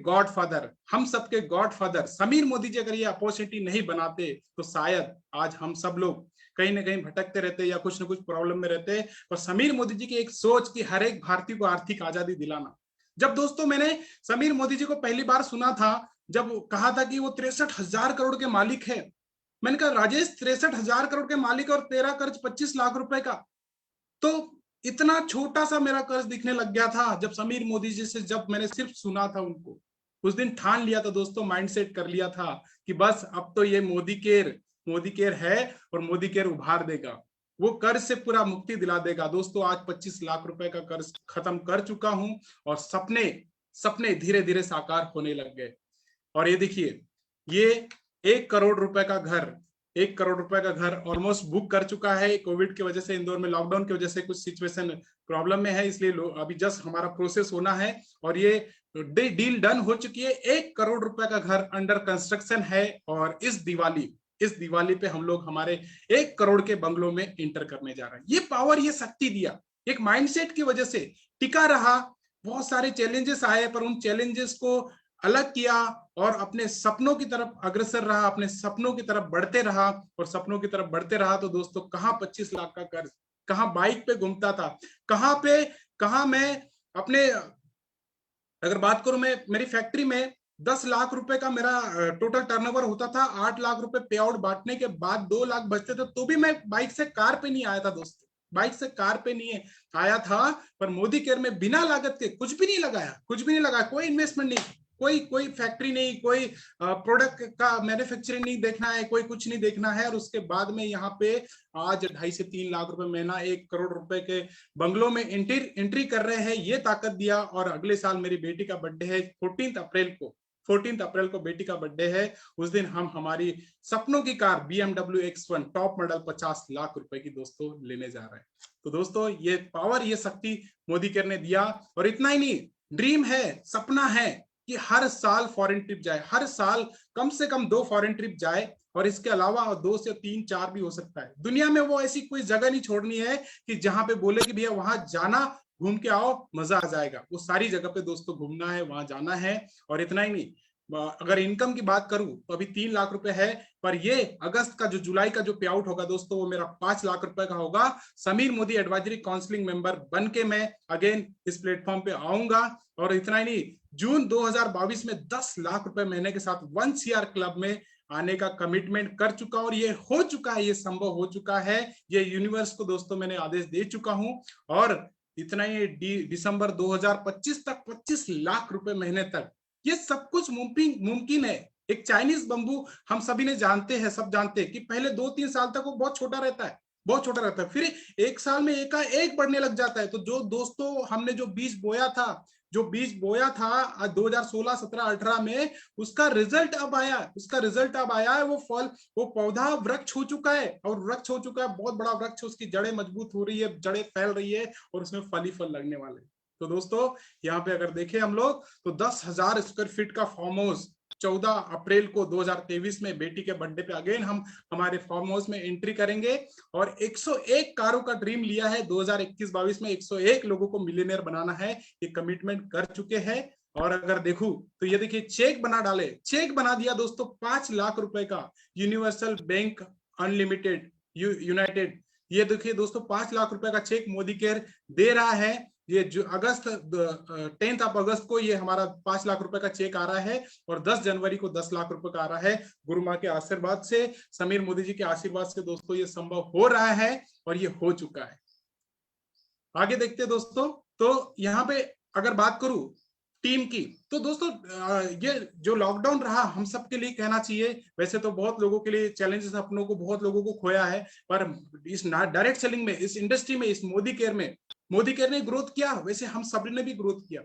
E: गॉडफादर समीर मोदी जी अगर ये अपॉर्चुनिटी नहीं बनाते तो शायद आज हम सब लोग कहीं ना कहीं भटकते रहते या कुछ ना कुछ प्रॉब्लम में रहते। और समीर मोदी जी की एक सोच कि हर एक भारतीय को आर्थिक आजादी दिलाना। जब दोस्तों मैंने समीर मोदी जी को पहली बार सुना था, जब कहा था कि वो 63,000 करोड़ के मालिक है, मैंने कहा राजेश 63,000 करोड़ के मालिक और तेरा कर्ज 25 लाख रुपए का, तो इतना छोटा सा मेरा कर्ज दिखने लग गया था जब समीर मोदी जी से जब मैंने सिर्फ सुना था उनको। उस दिन ठान लिया था दोस्तों, माइंडसेट कर लिया था कि बस अब तो ये मोदी केयर है और मोदी केयर उभार देगा, वो कर्ज से पूरा मुक्ति दिला देगा। दोस्तों आज 25 लाख रुपए का कर्ज खत्म कर चुका हूं और सपने धीरे धीरे साकार होने लग गए। और ये देखिए, ये 1 करोड़ रुपए का घर ऑलमोस्ट बुक कर चुका है। कोविड की वजह से, इंदौर में लॉकडाउन की वजह से कुछ सिचुएशन प्रॉब्लम में है, इसलिए अभी जस्ट हमारा प्रोसेस होना है और ये डील डन हो चुकी है। 1 करोड़ रुपए का घर अंडर कंस्ट्रक्शन है और इस दिवाली पे हम लोग हमारे 1 करोड़ के बंगलों में इंटर करने जा रहे हैं। ये पावर, ये शक्ति दिया, एक माइंडसेट की वजह से टिका रहा। बहुत सारे चैलेंजेस आए पर उन चैलेंजेस को अलग किया और अपने सपनों की तरफ अग्रसर रहा, अपने सपनों की तरफ बढ़ते रहा। तो दोस्तों कहाँ 25 लाख का कर्ज, कहाँ बाइक पे घूमता था, कहाँ मैं अपने, अगर बात करूं मैं, मेरी फैक्ट्री में 10 लाख रुपए का मेरा टोटल टर्नओवर होता था, 8 लाख रुपए पे आउट बांटने के बाद 2 लाख बचते थे, तो भी मैं बाइक से कार पे नहीं आया था दोस्तों, पर मोदी केयर में बिना लागत के कुछ भी नहीं लगाया, कोई इन्वेस्टमेंट नहीं, कोई फैक्ट्री नहीं, कोई प्रोडक्ट का मैन्युफैक्चरिंग नहीं देखना है, कोई कुछ नहीं देखना है। और उसके बाद में यहाँ पे आज 2.5 से 3 लाख रुपए महीना 1 करोड़ रुपए के बंगलों में एंट्री कर रहे हैं, ये ताकत दिया। और अगले साल मेरी बेटी का बर्थडे है, 14 अप्रैल को बेटी का बर्थडे है। उस दिन हम हमारी सपनों की car BMW X1 top model 50 lakh रुपए की दोस्तों लेने जा रहे हैं। तो दोस्तों ये पावर, ये शक्ति मोदी केयर ने दिया। और इतना ही नहीं, ड्रीम है, सपना है कि हर साल फॉरेन ट्रिप जाए, हर साल कम से कम 2 फॉरेन ट्रिप जाए और इसके अलावा 2 से 3, 4 भी हो सकता है। दुनिया में वो ऐसी कोई जगह नहीं छोड़नी है कि जहां पे बोले कि भैया वहां जाना, घूम के आओ, मजा आ जाएगा। वो सारी जगह पे दोस्तों घूमना है, वहां जाना है। और इतना ही नहीं, अगर इनकम की बात करूं तो अभी 3 लाख रुपए है, पर ये अगस्त का जुलाई का जो पे आउट होगा दोस्तों, वो मेरा 5 लाख रुपए का होगा। Sameer Modi advisory counselling member बन के मैं अगेन इस प्लेटफॉर्म पे आऊंगा। और इतना ही नहीं, जून 2022 में 10 लाख रुपए महीने के साथ 1 CR क्लब में आने का कमिटमेंट कर चुका और ये हो चुका है, ये संभव हो चुका है। ये यूनिवर्स को दोस्तों मैंने आदेश दे चुका हूं। और इतना ही, दिसंबर 2025 तक 25 लाख रुपए महीने तक, ये सब कुछ मुमकिन है। एक चाइनीज बंबू हम सभी ने सब जानते हैं कि पहले 2-3 साल तक वो बहुत छोटा रहता है, फिर 1 साल में एकाएक बढ़ने लग जाता है। तो जो दोस्तों हमने जो बीज बोया था 2016, 17, 18 में, उसका रिजल्ट अब आया है। वो पौधा वृक्ष हो चुका है बहुत बड़ा वृक्ष। उसकी जड़ें मजबूत हो रही है, जड़ें फैल रही है और उसमें फल ही फल लगने वाले। तो दोस्तों यहाँ पे अगर देखें हम लोग तो 10,000 स्क्वायर फीट का फार्म हाउस 14 अप्रैल को 2023 में बेटी के बर्थडे पे अगेन हम हमारे फार्म हाउस में एंट्री करेंगे। और 101 कारों का ड्रीम लिया है, 2021-22 में 101 लोगों को मिलियनेयर बनाना है, ये कमिटमेंट कर चुके हैं। और अगर देखूं तो ये देखिए, चेक बना दिया दोस्तों 5 लाख रुपए का, यूनिवर्सल बैंक अनलिमिटेड यूनाइटेड। ये देखिए दोस्तों 5 लाख रुपए का चेक मोदी केयर दे रहा है। ये जो अगस्त 10 अगस्त को ये हमारा 5 लाख रुपए का चेक आ रहा है और 10 जनवरी को 10 लाख रुपए का आ रहा है। गुरु माँ के आशीर्वाद से, समीर मोदी जी के आशीर्वाद से दोस्तों ये संभव हो रहा है और ये हो चुका है। आगे देखते हैं दोस्तों। तो यहाँ पे अगर बात करूं टीम की, तो दोस्तों ये जो लॉकडाउन रहा हम सबके लिए कहना चाहिए, वैसे तो बहुत लोगों के लिए चैलेंजेस, अपनों को बहुत लोगों को खोया है, पर इस डायरेक्ट सेलिंग में, इस इंडस्ट्री में, इस मोदी केयर ने ग्रोथ किया, वैसे हम सब ने भी ग्रोथ किया।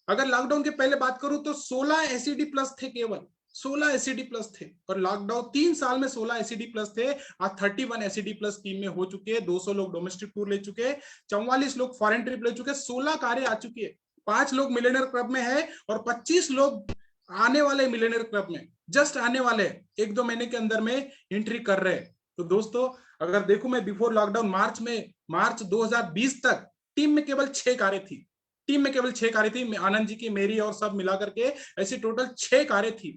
E: अगर लॉकडाउन के पहले बात करूं तो 16 एसईडी प्लस थे, केवल 16 एसईडी प्लस थे, और लॉकडाउन 3 साल में 16 एसईडी प्लस थे। आज 31 एसईडी प्लस टीम में हो चुके हैं। 200 लोग डोमेस्टिक टूर ले चुके हैं, 44 लोग फॉरेन ट्रिप ले चुके हैं, 16 कारें आ चुकी है, 5 लोग मिलियनेयर क्लब में है और 25 लोग आने वाले मिलियनेयर क्लब में, जस्ट आने वाले 1-2 महीने के अंदर में एंट्री कर रहे हैं। तो दोस्तों अगर देखूं मैं बिफोर लॉकडाउन मार्च 2020 तक टीम में केवल 6 कारें थी, टीम में केवल 6 कारें थी, आनंद जी की, मेरी और सब मिलाकर के ऐसी टोटल 6 कारें थी।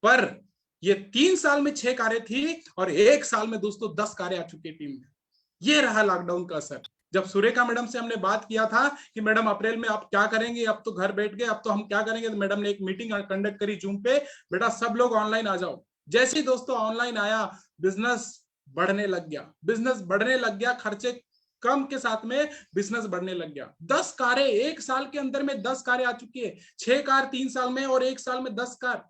E: पर ये 3 साल में 6 कारें थी और 1 साल में दोस्तों 10 कारें आ चुकी है टीम में। ये रहा लॉकडाउन का असर। जब सुरेखा मैडम से हमने बात किया था कि मैडम अप्रैल में आप क्या करेंगे, अब तो घर बैठ गए, अब तो हम क्या करेंगे, तो मैडम ने एक मीटिंग कंडक्ट करी जूम पे, बेटा सब लोग ऑनलाइन आ जाओ। जैसे ही दोस्तों ऑनलाइन आया, बिजनेस बढ़ने लग गया, खर्चे कम के साथ में बिजनेस बढ़ने लग गया। 10 कारें 1 साल के अंदर में 10 कारें आ चुकी है, 6 कार 3 साल में और 1 साल में 10 कार।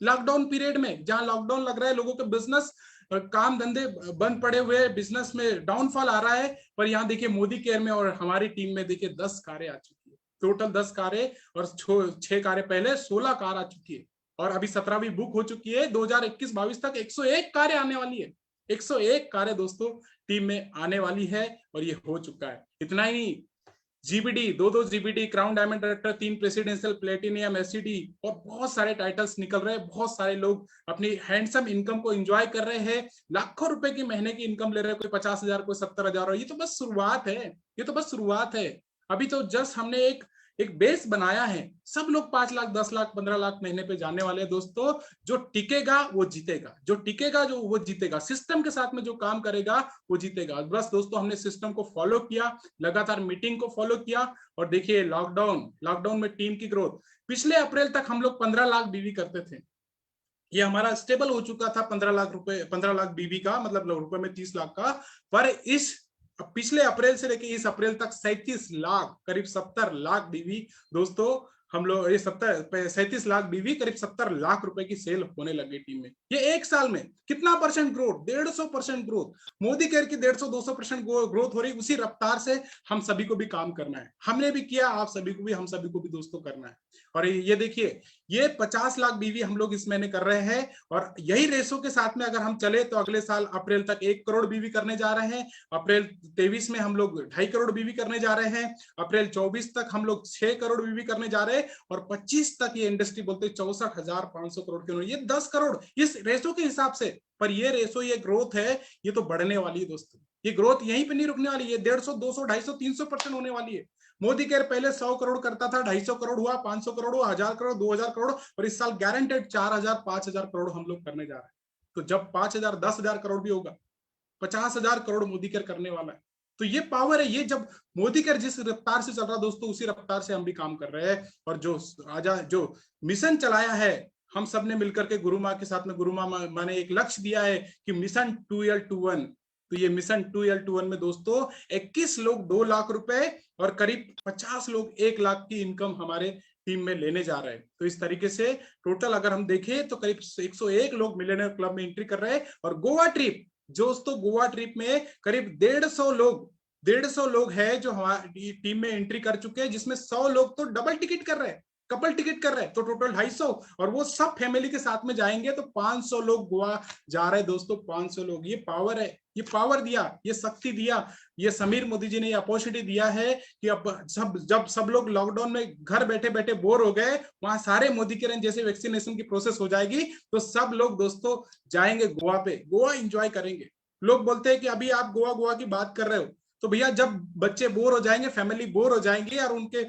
E: लॉकडाउन पीरियड में, जहां लॉकडाउन लग रहा है, लोगों के बिजनेस, काम धंधे बंद पड़े हुए, बिजनेस में डाउनफॉल आ रहा है, पर यहाँ देखिए मोदी केयर में और हमारी टीम में देखिए 10 कारें आ चुकी है, टोटल 10 कारें, और 6 कारें पहले, 16 कार आ चुकी है, और अभी 17 भी बुक हो चुकी है। 2021-22 तक 101 कारें आने वाली है, 101 कारें दोस्तों टीम में आने वाली है, और ये हो चुका है। इतना ही नहीं, GBD 2 GBD, crown diamond director, 3 presidential, platinum, SCD, और बहुत सारे टाइटल्स निकल रहे हैं। बहुत सारे लोग अपनी हैंडसम इनकम को एंजॉय कर रहे हैं, लाखों रुपए की महीने की इनकम ले रहे हैं, कोई 50,000, कोई 70,000। ये तो बस शुरुआत है, ये तो बस शुरुआत है। अभी तो जस्ट हमने एक बेस बनाया है। सब लोग 5 लाख, 10 लाख, 15 लाख महीने पे जाने वाले हैं दोस्तों। जो टिकेगा वो जीतेगा, जो टिकेगा जो वो जीतेगा, सिस्टम के साथ में जो काम करेगा वो जीतेगा। बस दोस्तों हमने सिस्टम को फॉलो किया, लगातार मीटिंग को फॉलो किया, और देखिए लॉकडाउन में टीम की ग्रोथ। पिछले अप्रैल तक हम लोग 15 लाख बीवी करते थे, ये हमारा स्टेबल हो चुका था 15 लाख रुपए, 15 लाख बीवी का मतलब रुपए में 30 लाख का। पर इस पिछले अप्रैल से लेकर इस अप्रैल तक 37 लाख, करीब 70 लाख बीवी दोस्तों हम लोग, ये 37 लाख बीवी, करीब 70 लाख रुपए की सेल होने लगी टीम में। ये 1 साल में कितना percent growth, 150% growth. Modi care की 150-200% ग्रोथ हो रही। उसी रफ्तार से हम सभी को भी काम करना है, हमने भी किया, आप सभी को भी, हम सभी को भी दोस्तों करना है। और ये देखिए, ये 50 लाख बीवी हम लोग इस महीने कर रहे हैं, और यही रेशो के साथ में अगर हम चले तो अगले साल अप्रैल तक 1 करोड़ बीवी करने जा रहे हैं। अप्रैल 23 में हम लोग 2.5 करोड़ बीवी करने जा रहे हैं। अप्रैल 24 तक हम लोग 6 करोड़ बीवी करने जा रहे हैं, और 25 तक ये इंडस्ट्री बोलते 64,500 करोड़ के, ये 10 करोड़ इस रेशो के हिसाब से। पर ये रेशो, ये ग्रोथ है, ये तो बढ़ने वाली है दोस्तों। ये ग्रोथ यहीं पे नहीं रुकने वाली, ये 150, 200, 250, 300% होने वाली है। मोदी केयर पहले 100 करोड़ करता था, 250 करोड़ हुआ, 500 करोड़ हुआ, 1000 करोड़, 2000 करोड़, और इस साल गारंटेड 4000, 5000 करोड़ हम लोग करने जा रहे हैं। तो जब 5000, 10,000 करोड़ भी होगा, 50,000 करोड़ मोदी केयर करने वाला है। तो ये पावर है, ये जब मोदी केयर जिस रफ्तार से चल रहा दोस्तों, उसी रफ्तार से हम भी काम कर रहे हैं। और जो मिशन चलाया है हम सब ने मिलकर के गुरु माँ के साथ में, गुरु माँ ने एक लक्ष्य दिया है कि मिशन 2L21। तो ये मिशन 2L21 में दोस्तों 21 लोग 2 लाख रुपए और करीब 50 लोग 1 लाख की इनकम हमारे टीम में लेने जा रहे हैं। तो इस तरीके से टोटल अगर हम देखें तो करीब 101 लोग मिलियनेयर क्लब में एंट्री कर रहे हैं। और गोवा ट्रिप दोस्तों, गोवा ट्रिप में करीब 150 लोग हैं जो हमारी टीम में एंट्री कर चुके हैं, जिसमें 100 लोग तो डबल टिकट कर रहे हैं, कपल टिकट कर रहे हैं। तो टोटल 250, और वो सब फैमिली के साथ में जाएंगे, तो 500 लोग गोवा जा रहे हैं दोस्तों, 500 लोग। ये पावर है, ये पावर दिया, ये शक्ति दिया, ये समीर मोदी जी ने ये अपॉर्चुनिटी दिया है कि अब जब सब लोग लॉकडाउन में घर बैठे बैठे बोर हो गए, वहां सारे मोदी के जैसे वैक्सीनेशन की प्रोसेस हो जाएगी, तो सब लोग दोस्तों जाएंगे गोवा पे, गोवा एंजॉय करेंगे। लोग बोलते हैं कि अभी आप गोवा की बात कर रहे हो, तो भैया जब बच्चे बोर हो जाएंगे, फैमिली बोर हो जाएंगी, और उनके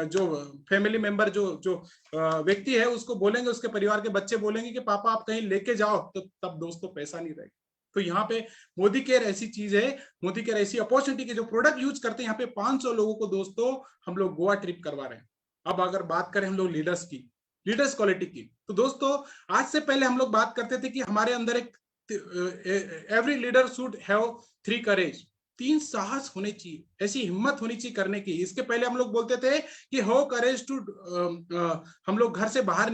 E: जो फैमिली मेंबर जो व्यक्ति है उसको बोलेंगे, उसके परिवार के बच्चे बोलेंगे कि पापा आप कहीं लेके जाओ, तो तब दोस्तों पैसा नहीं रहेगा। तो यहाँ पे मोदी केयर ऐसी चीज है, मोदी केयर ऐसी अपॉर्चुनिटी के जो प्रोडक्ट यूज करते हैं, यहाँ पे 500 लोगों को दोस्तों हम लोग गोवा ट्रिप करवा रहे हैं। अब अगर बात करें हम लोग लीडर्स की, लीडर्स क्वालिटी की, तो दोस्तों आज से पहले हम लोग बात करते थे कि हमारे अंदर एक एवरी लीडर शुड हैव 3 करेज, 3 साहस होने चाहिए, ऐसी हिम्मत होनी चाहिए करने की। इसके पहले हम लोग बोलते थे कि हो करेज टू, हम लोग घर से बाहर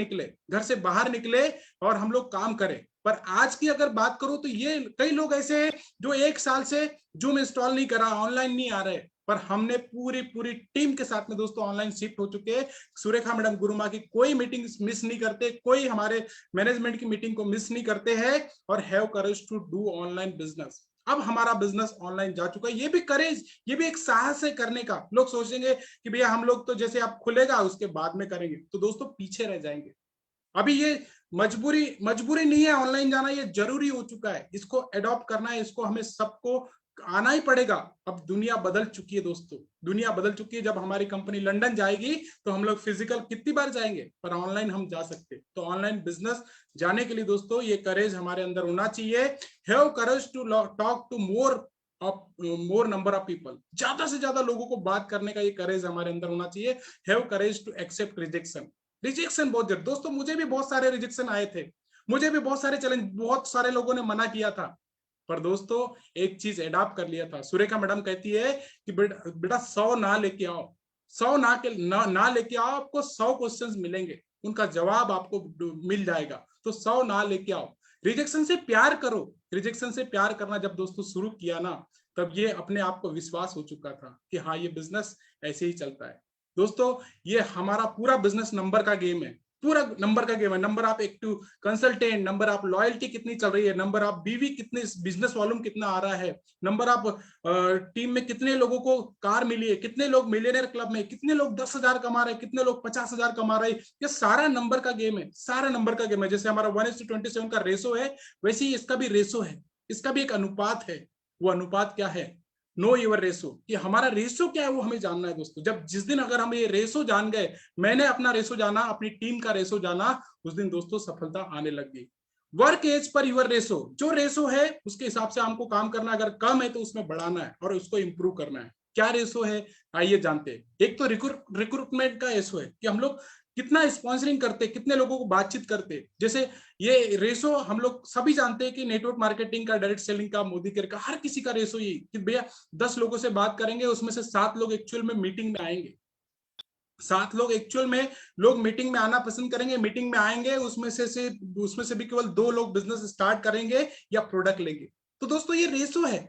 E: निकले और हम लोग काम करें। पर आज की अगर बात करो तो ये कई लोग ऐसे हैं जो 1 साल से जूम इंस्टॉल नहीं करा, ऑनलाइन नहीं आ रहे, पर हमने पूरी टीम के साथ में दोस्तों ऑनलाइन शिफ्ट हो चुके हैं। सुरेखा मैडम गुरुमा की कोई मीटिंग मिस नहीं करते, कोई हमारे मैनेजमेंट की मीटिंग को मिस नहीं करते हैं, और have courage to do online business. अब हमारा बिजनेस ऑनलाइन जा चुका है, ये भी करेज, ये भी एक साहस है करने का। लोग सोचेंगे कि भैया हम लोग तो जैसे आप खुलेगा उसके बाद में करेंगे, तो दोस्तों पीछे रह जाएंगे। अभी ये मजबूरी नहीं है ऑनलाइन जाना, ये जरूरी हो चुका है, इसको अडॉप्ट करना है, इसको हमें सबको आना ही पड़ेगा। अब दुनिया बदल चुकी है दोस्तों, दुनिया बदल चुकी है। जब हमारी कंपनी लंदन जाएगी तो हम लोग फिजिकल कितनी बार जाएंगे, पर ऑनलाइन हम जा सकते। तो ऑनलाइन बिजनेस जाने के लिए दोस्तों ये करेज हमारे अंदर होना चाहिए। Have courage to talk to more number of people, ज्यादा से ज्यादा लोगों को बात करने का ये करेज हमारे अंदर होना चाहिए। Have courage to accept rejection बहुत जरूरी दोस्तों। मुझे भी बहुत सारे रिजेक्शन आए थे, मुझे भी बहुत सारे चैलेंज, बहुत सारे लोगों ने मना किया था, पर दोस्तों एक चीज अडॉप्ट कर लिया था। सुरेखा मैडम कहती है कि बेटा 100 ना लेके आओ, 100 ना लेके आओ, आपको 100 क्वेश्चंस मिलेंगे, उनका जवाब आपको मिल जाएगा। तो 100 ना लेके आओ, रिजेक्शन से प्यार करो। रिजेक्शन से प्यार करना जब दोस्तों शुरू किया ना, तब ये अपने आप को विश्वास हो चुका था कि हाँ ये बिजनेस ऐसे ही चलता है। दोस्तों ये हमारा पूरा बिजनेस नंबर का गेम है, पूरा नंबर का गेम है। Number of active consultant, number of loyalty कितनी चल रही है, नंबर ऑफ बीवी कितने, बिजनेस वॉल्यूम कितना आ रहा है, नंबर ऑफ टीम में कितने लोगों को कार मिली है, कितने लोग मिलियनेयर क्लब में, कितने लोग 10,000 कमा रहे हैं, कितने लोग 50,000 कमा रहे हैं। ये सारा नंबर का गेम है, सारा नंबर का गेम है। जैसे हमारा 1:27 का रेशो है, वैसे ही इसका भी रेशो है, इसका भी एक अनुपात है। वो अनुपात क्या है? नो योर रेशो, कि हमारा रेशो क्या है वो हमें जानना है दोस्तों। जब जिस दिन अगर हम ये रेशो जान गए, मैंने अपना रेशो जाना, अपनी टीम का रेशो जाना, उस दिन दोस्तों सफलता आने लग गई। Work as per your ratio, जो रेशो है उसके हिसाब से हमको काम करना, अगर कम है तो उसमें बढ़ाना है और उसको इंप्रूव करना है। क्या रेशो है आइए जानते हैं। एक तो रिक्रूटमेंट का रेशो है कि हम लोग कितना स्पॉन्सरिंग करते, कितने लोगों को बातचीत करते। जैसे ये रेशो हम लोग सभी जानते हैं कि नेटवर्क मार्केटिंग का, डायरेक्ट सेलिंग का, मोदी केयर का, हर किसी का रेशो ये कि भैया 10 लोगों से बात करेंगे, उसमें से 7 लोग एक्चुअल में मीटिंग में आएंगे, 7 लोग एक्चुअल में मीटिंग में आना पसंद करेंगे, मीटिंग में आएंगे, उसमें से भी केवल 2 लोग बिजनेस स्टार्ट करेंगे या प्रोडक्ट लेंगे। तो दोस्तों ये रेशो है,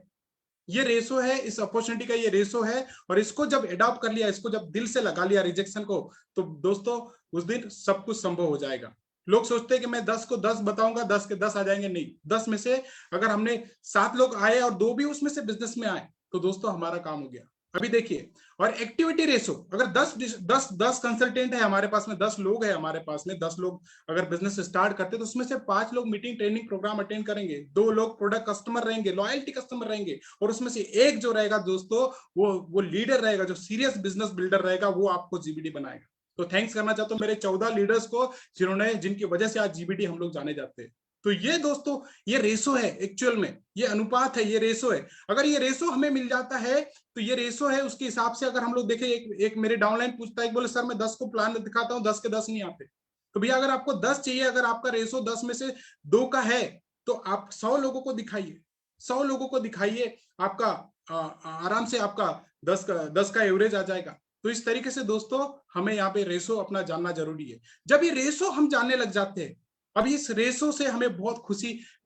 E: ये रेशो है, इस अपॉर्चुनिटी का ये रेशो है। और इसको जब अडॉप्ट कर लिया, इसको जब दिल से लगा लिया रिजेक्शन को, तो दोस्तों उस दिन सब कुछ संभव हो जाएगा। लोग सोचते हैं कि मैं 10 को 10 बताऊंगा, 10 के 10 आ जाएंगे। नहीं, 10 में से अगर हमने 7 लोग आए और 2 भी उसमें से बिजनेस में आए, तो दोस्तों हमारा काम हो गया। अभी देखिए, और एक्टिविटी रेशो, अगर 10 कंसल्टेंट है हमारे पास में, 10 लोग है हमारे पास में, 10 लोग अगर बिजनेस स्टार्ट करते तो उसमें से 5 लोग मीटिंग ट्रेनिंग प्रोग्राम अटेंड करेंगे, 2 लोग प्रोडक्ट कस्टमर रहेंगे, लॉयल्टी कस्टमर रहेंगे, और उसमें से एक जो रहेगा दोस्तों वो लीडर रहेगा, जो सीरियस बिजनेस बिल्डर रहेगा, वो आपको जीबीडी बनाएगा। तो थैंक्स करना चाहता हूं मेरे 14 लीडर्स को, जिनकी वजह से आज जीबीडी हम लोग जाने जाते हैं। तो ये दोस्तों ये रेशो है, एक्चुअल में ये अनुपात है, ये रेशो है। अगर ये रेशो हमें मिल जाता है तो ये रेशो है, उसके हिसाब से अगर हम लोग देखें, एक मेरे डाउनलाइन पूछता है, बोले सर मैं 10 को प्लान दिखाता हूं, 10 के 10 नहीं आते। तो भैया अगर आपको 10 चाहिए, अगर आपका रेशो 10 में से 2 का है, तो आप 100 लोगों को दिखाइए, 100 लोगों को दिखाइए, आपका आराम से आपका 10 का एवरेज आ जाएगा। तो इस तरीके से दोस्तों हमें यहाँ पे रेशो अपना जानना जरूरी है। जब ये रेशो हम जानने लग जाते हैं, अब इस रेशो से हमें बहुत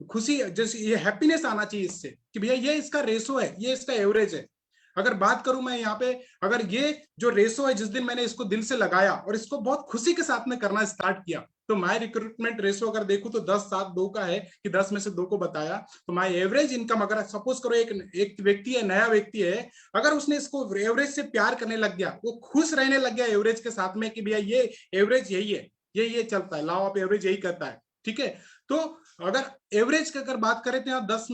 E: खुशी जैसे ये हैप्पीनेस आना चाहिए इससे, कि भैया ये इसका रेशो है, ये इसका एवरेज है। अगर बात करूं मैं यहाँ पे, अगर ये जो रेशो है, जिस दिन मैंने इसको दिल से लगाया और इसको बहुत खुशी के साथ में करना स्टार्ट किया, तो माय रिक्रूटमेंट रेशो अगर देखूं तो 10-7-2 का है, कि 10 में से 2 को बताया। तो माय एवरेज इनकम, अगर सपोज करो एक व्यक्ति है, नया व्यक्ति है, अगर उसने इसको एवरेज से प्यार करने लग गया, वो खुश रहने लग गया एवरेज के साथ में, कि भैया ये एवरेज यही है, ये चलता है, लॉ ऑफ एवरेज यही करता है, ठीक है। तो अगर एवरेज की अगर बात करें तो यहाँ 10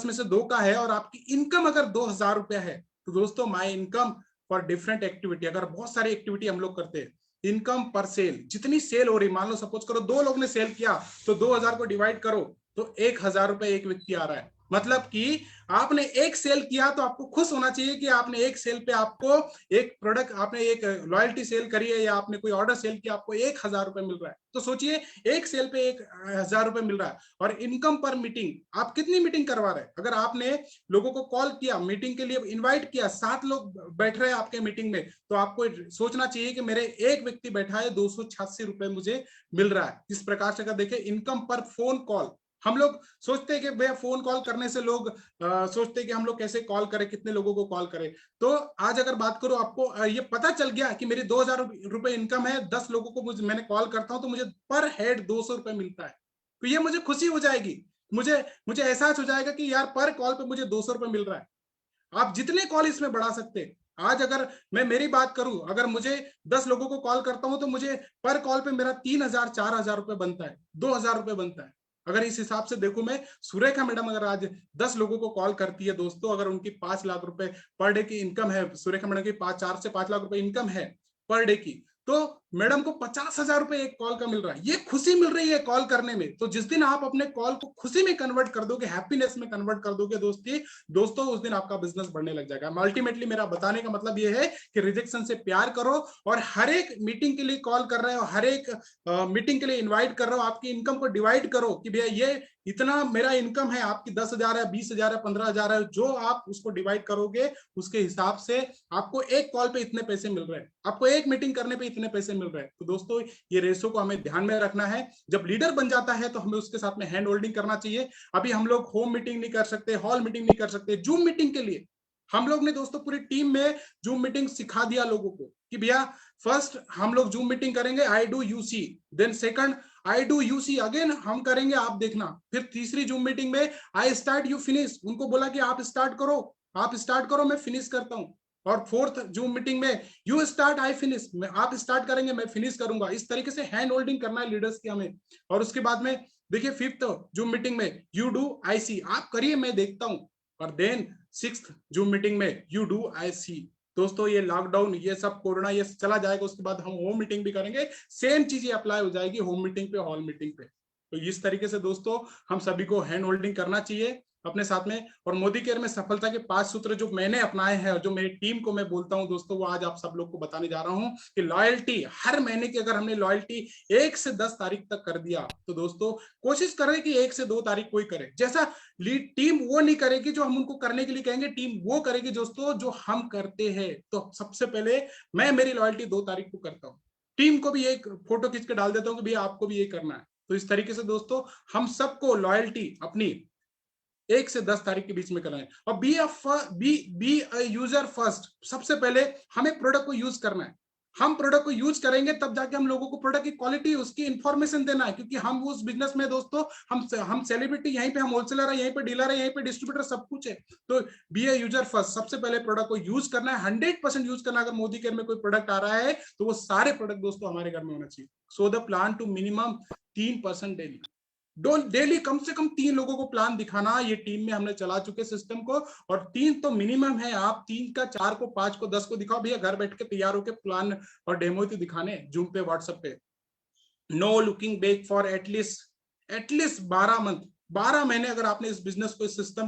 E: में से 2 का है, और आपकी इनकम अगर 2,000 रुपया है, तो दोस्तों my income for different activity, अगर बहुत सारी एक्टिविटी हम लोग करते हैं, इनकम पर सेल, जितनी सेल हो रही, मान लो सपोज करो 2 लोग ने सेल किया, तो 2,000 को डिवाइड करो, तो 1,000 रुपए एक व्यक्ति आ रहा है। मतलब कि आपने एक सेल किया तो आपको खुश होना चाहिए कि आपने एक सेल पे आपको एक प्रोडक्ट, आपने एक लॉयल्टी सेल करी है या आपने कोई ऑर्डर सेल किया, आपको 1,000 रुपए मिल रहा है। तो सोचिए एक सेल पे 1,000 रुपए मिल रहा है। और इनकम पर मीटिंग आप कितनी मीटिंग करवा रहे हैं? अगर आपने लोगों को कॉल किया, मीटिंग के लिए इन्वाइट किया, 7 लोग बैठ रहे हैं आपके मीटिंग में, तो आपको सोचना चाहिए कि मेरे एक व्यक्ति बैठा है, 286 रुपए मुझे मिल रहा है। इस प्रकार से अगर देखें इनकम पर फोन कॉल, हम लोग सोचते हैं कि भैया फोन कॉल करने से लोग सोचते हैं कि हम लोग कैसे कॉल करें, कितने लोगों को कॉल करें। तो आज अगर बात करो, आपको ये पता चल गया कि मेरी 2,000 रुपए इनकम है, 10 लोगों को मैंने कॉल करता हूं तो मुझे पर हेड 200 रुपए मिलता है, तो ये मुझे खुशी हो जाएगी, मुझे एहसास हो जाएगा कि यार पर कॉल पे मुझे 200 रुपए मिल रहा है। आप जितने कॉल इसमें बढ़ा सकते हैं। आज अगर मैं मेरी बात करूं, अगर मुझे 10 लोगों को कॉल करता हूं तो मुझे पर कॉल पे मेरा 3,000 4,000 रुपए बनता है, 2,000 रुपए बनता है। अगर इस हिसाब से देखूं मैं, सुरेखा मैडम अगर आज 10 लोगों को कॉल करती है दोस्तों, अगर उनकी 5 लाख रुपए पर डे की इनकम है, सुरेखा मैडम की 4 से 5 लाख रुपए इनकम है पर डे की, तो मैडम को 50,000 रुपए एक कॉल का मिल रहा है। ये खुशी मिल रही है कॉल करने में। तो जिस दिन आप अपने कॉल को खुशी में कन्वर्ट कर दोगे, हैप्पीनेस में कन्वर्ट कर दोगे दोस्तों, उस दिन आपका बिजनेस बढ़ने लग जाएगा। अल्टीमेटली मेरा बताने का मतलब ये है कि रिजेक्शन से प्यार करो, और हर एक मीटिंग के लिए कॉल कर रहे हो, हर एक मीटिंग के लिए इन्वाइट कर रहे हो, आपकी इनकम को डिवाइड करो कि भैया ये इतना मेरा इनकम है, आपकी 10,000 है, 20,000 है, 15,000 है, जो आप उसको डिवाइड करोगे उसके हिसाब से आपको एक कॉल पे इतने पैसे मिल रहे हैं, आपको एक मीटिंग करने पे इतने पैसे मिल रहे हैं। तो दोस्तों ये रेशो को हमें ध्यान में रखना है। जब लीडर बन जाता है तो हमें उसके साथ में हैंड होल्डिंग करना चाहिए। अभी हम लोग होम मीटिंग नहीं कर सकते, हॉल मीटिंग नहीं कर सकते, जूम मीटिंग के लिए हम लोग ने दोस्तों पूरी टीम में जूम मीटिंग सिखा दिया लोगों को कि भैया फर्स्ट हम लोग जूम मीटिंग करेंगे, I do you see, then second I do you see again हम करेंगे, आप देखना। फिर तीसरी जूम मीटिंग में आई स्टार्ट यू फिनिश, उनको बोला कि आप स्टार्ट करो मैं फिनिश करता हूं। और फोर्थ जूम मीटिंग में यू स्टार्ट आई फिनिश, आप स्टार्ट करेंगे मैं फिनिश करूंगा। इस तरीके से हैंड होल्डिंग करना है लीडर्स की हमें। और उसके बाद में देखिए फिफ्थ जूम मीटिंग में यू डू आई सी, आप करिए मैं देखता हूं। और देन सिक्स्थ जूम मीटिंग में यू डू आई सी। दोस्तों ये लॉकडाउन, ये सब कोरोना ये चला जाएगा, उसके बाद हम होम मीटिंग भी करेंगे, सेम चीजें अप्लाई हो जाएगी होम मीटिंग पे, हॉल मीटिंग पे। तो इस तरीके से दोस्तों हम सभी को हैंड होल्डिंग करना चाहिए अपने साथ में। और मोदी केयर में सफलता के 5 सूत्र जो मैंने अपनाए हैं और जो मेरी टीम को मैं बोलता हूं दोस्तों, वो आज आप सब लोग को बताने जा रहा हूं कि लॉयल्टी, हर महीने की अगर हमने लॉयल्टी 1 से 10 तारीख तक कर दिया तो दोस्तों कोशिश करें कि 1 से 2 तारीख कोई करे। जैसा लीड टीम वो नहीं करेगी जो हम उनको करने के लिए कहेंगे, टीम वो करेगी दोस्तों जो हम करते हैं। तो सबसे पहले मैं मेरी लॉयल्टी 2 तारीख को करता हूँ, टीम को भी एक फोटो खींच के डाल देता हूँ कि भैया आपको भी ये करना है। तो इस तरीके से दोस्तों हम सबको लॉयल्टी अपनी 1 से 10 तारीख के बीच में करना है। और बी अ यूजर फर्स्ट, सबसे पहले हमें प्रोडक्ट को यूज करना है। हम प्रोडक्ट को यूज करेंगे तब जाके हम लोगों को प्रोडक्ट की क्वालिटी, उसकी इंफॉर्मेशन देना है। क्योंकि हम उस बिजनेस में दोस्तों हम सेलिब्रिटी, यहीं पे हम होलसेलर है, यहीं पे डीलर है, यहीं पे डिस्ट्रीब्यूटर, सब कुछ है। तो बी ए यूजर फर्स्ट, सबसे पहले प्रोडक्ट को यूज करना है, 100% यूज करना। अगर मोदी केयर में कोई प्रोडक्ट आ रहा है तो वो सारे प्रोडक्ट दोस्तों हमारे घर में होना चाहिए। So the plan to minimum 3% daily, daily कम से कम 3 लोगों को प्लान दिखाना। ये टीम में हमने चला चुके सिस्टम को, और 3 तो मिनिमम है। आप 3 का 4 को 5 को 10 को दिखाओ भैया, घर बैठ के तैयार होकर प्लान और डेमो तो दिखाने जूम पे व्हाट्सएप पे। No looking back for at least 12 महीने अगर आपने इस बिजनेस को, इस सिस्टम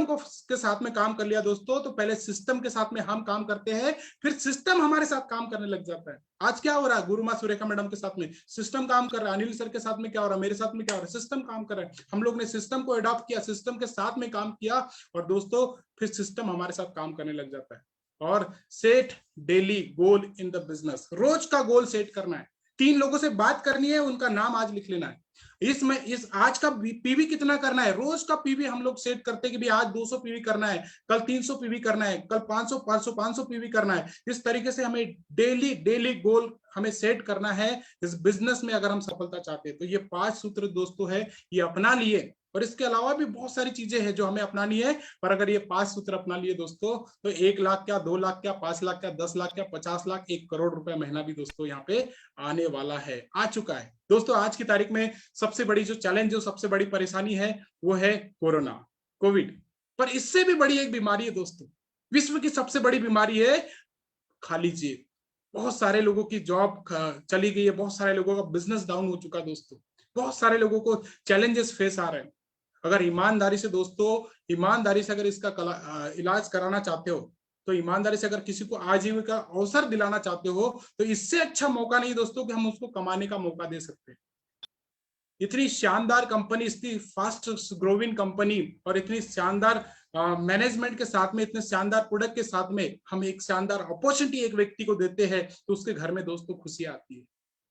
E: को के साथ में काम कर लिया दोस्तों, तो पहले सिस्टम के साथ में हम काम करते हैं, फिर सिस्टम हमारे साथ काम करने लग जाता है। आज क्या हो रहा है, गुरुमा सुरेखा मैडम के साथ में सिस्टम काम कर रहा है, अनिल सर के साथ में क्या हो रहा है, मेरे साथ में क्या हो रहा है, सिस्टम काम कर रहा है। हम लोग ने सिस्टम को अडॉप्ट किया, सिस्टम के साथ में काम किया, और दोस्तों फिर सिस्टम हमारे साथ काम करने लग जाता है। और set daily goal in the business, रोज का गोल सेट करना है। 3 लोगों से बात करनी है, उनका नाम आज लिख लेना है। इस आज का पीवी कितना करना है, रोज का पीवी हम लोग सेट करते हैं कि भाई आज 200 पीवी करना है, कल 300 पीवी करना है, कल 500 पीवी करना है। इस तरीके से हमें डेली गोल हमें सेट करना है इस बिजनेस में अगर हम सफलता चाहते हैं। तो ये 5 सूत्र दोस्तों है, ये अपना लिए। और इसके अलावा भी बहुत सारी चीजें हैं जो हमें अपनानी है, पर अगर ये 5 सूत्र अपना लिए दोस्तों तो 1 लाख क्या, 2 लाख क्या, 5 लाख क्या, 10 लाख क्या, 50 लाख, 1 करोड़ रुपए महीना भी दोस्तों यहाँ पे आने वाला है, आ चुका है। दोस्तों आज की तारीख में सबसे बड़ी जो चैलेंज, जो सबसे बड़ी परेशानी है वो है कोरोना, कोविड। पर इससे भी बड़ी एक बीमारी है दोस्तों, विश्व की सबसे बड़ी बीमारी है खाली जेब। बहुत सारे लोगों की जॉब चली गई है, बहुत सारे लोगों का बिजनेस डाउन हो चुका है दोस्तों। बहुत सारे लोगों को चैलेंजेस फेस आ रहे हैं। अगर ईमानदारी से दोस्तों, ईमानदारी से अगर इसका इलाज कराना चाहते हो, तो ईमानदारी से अगर किसी को आजीविका अवसर दिलाना चाहते हो, तो इससे अच्छा मौका नहीं दोस्तों कि हम उसको कमाने का मौका दे सकते हैं। इतनी शानदार कंपनी, इतनी फास्ट ग्रोइंग कंपनी और इतनी शानदार मैनेजमेंट के साथ में, इतने शानदार प्रोडक्ट के साथ में हम एक शानदार अपॉर्चुनिटी एक व्यक्ति को देते हैं, तो उसके घर में दोस्तों खुशी आती है।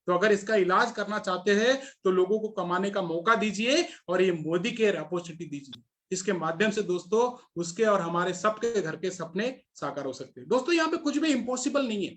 E: तो अगर इसका इलाज करना चाहते हैं तो लोगों को कमाने का मौका दीजिए और ये मोदी केयर अपॉर्चुनिटी दीजिए। इसके माध्यम से दोस्तों उसके और हमारे सबके घर के सपने साकार हो सकते हैं। दोस्तों यहाँ पे कुछ भी इम्पॉसिबल नहीं है,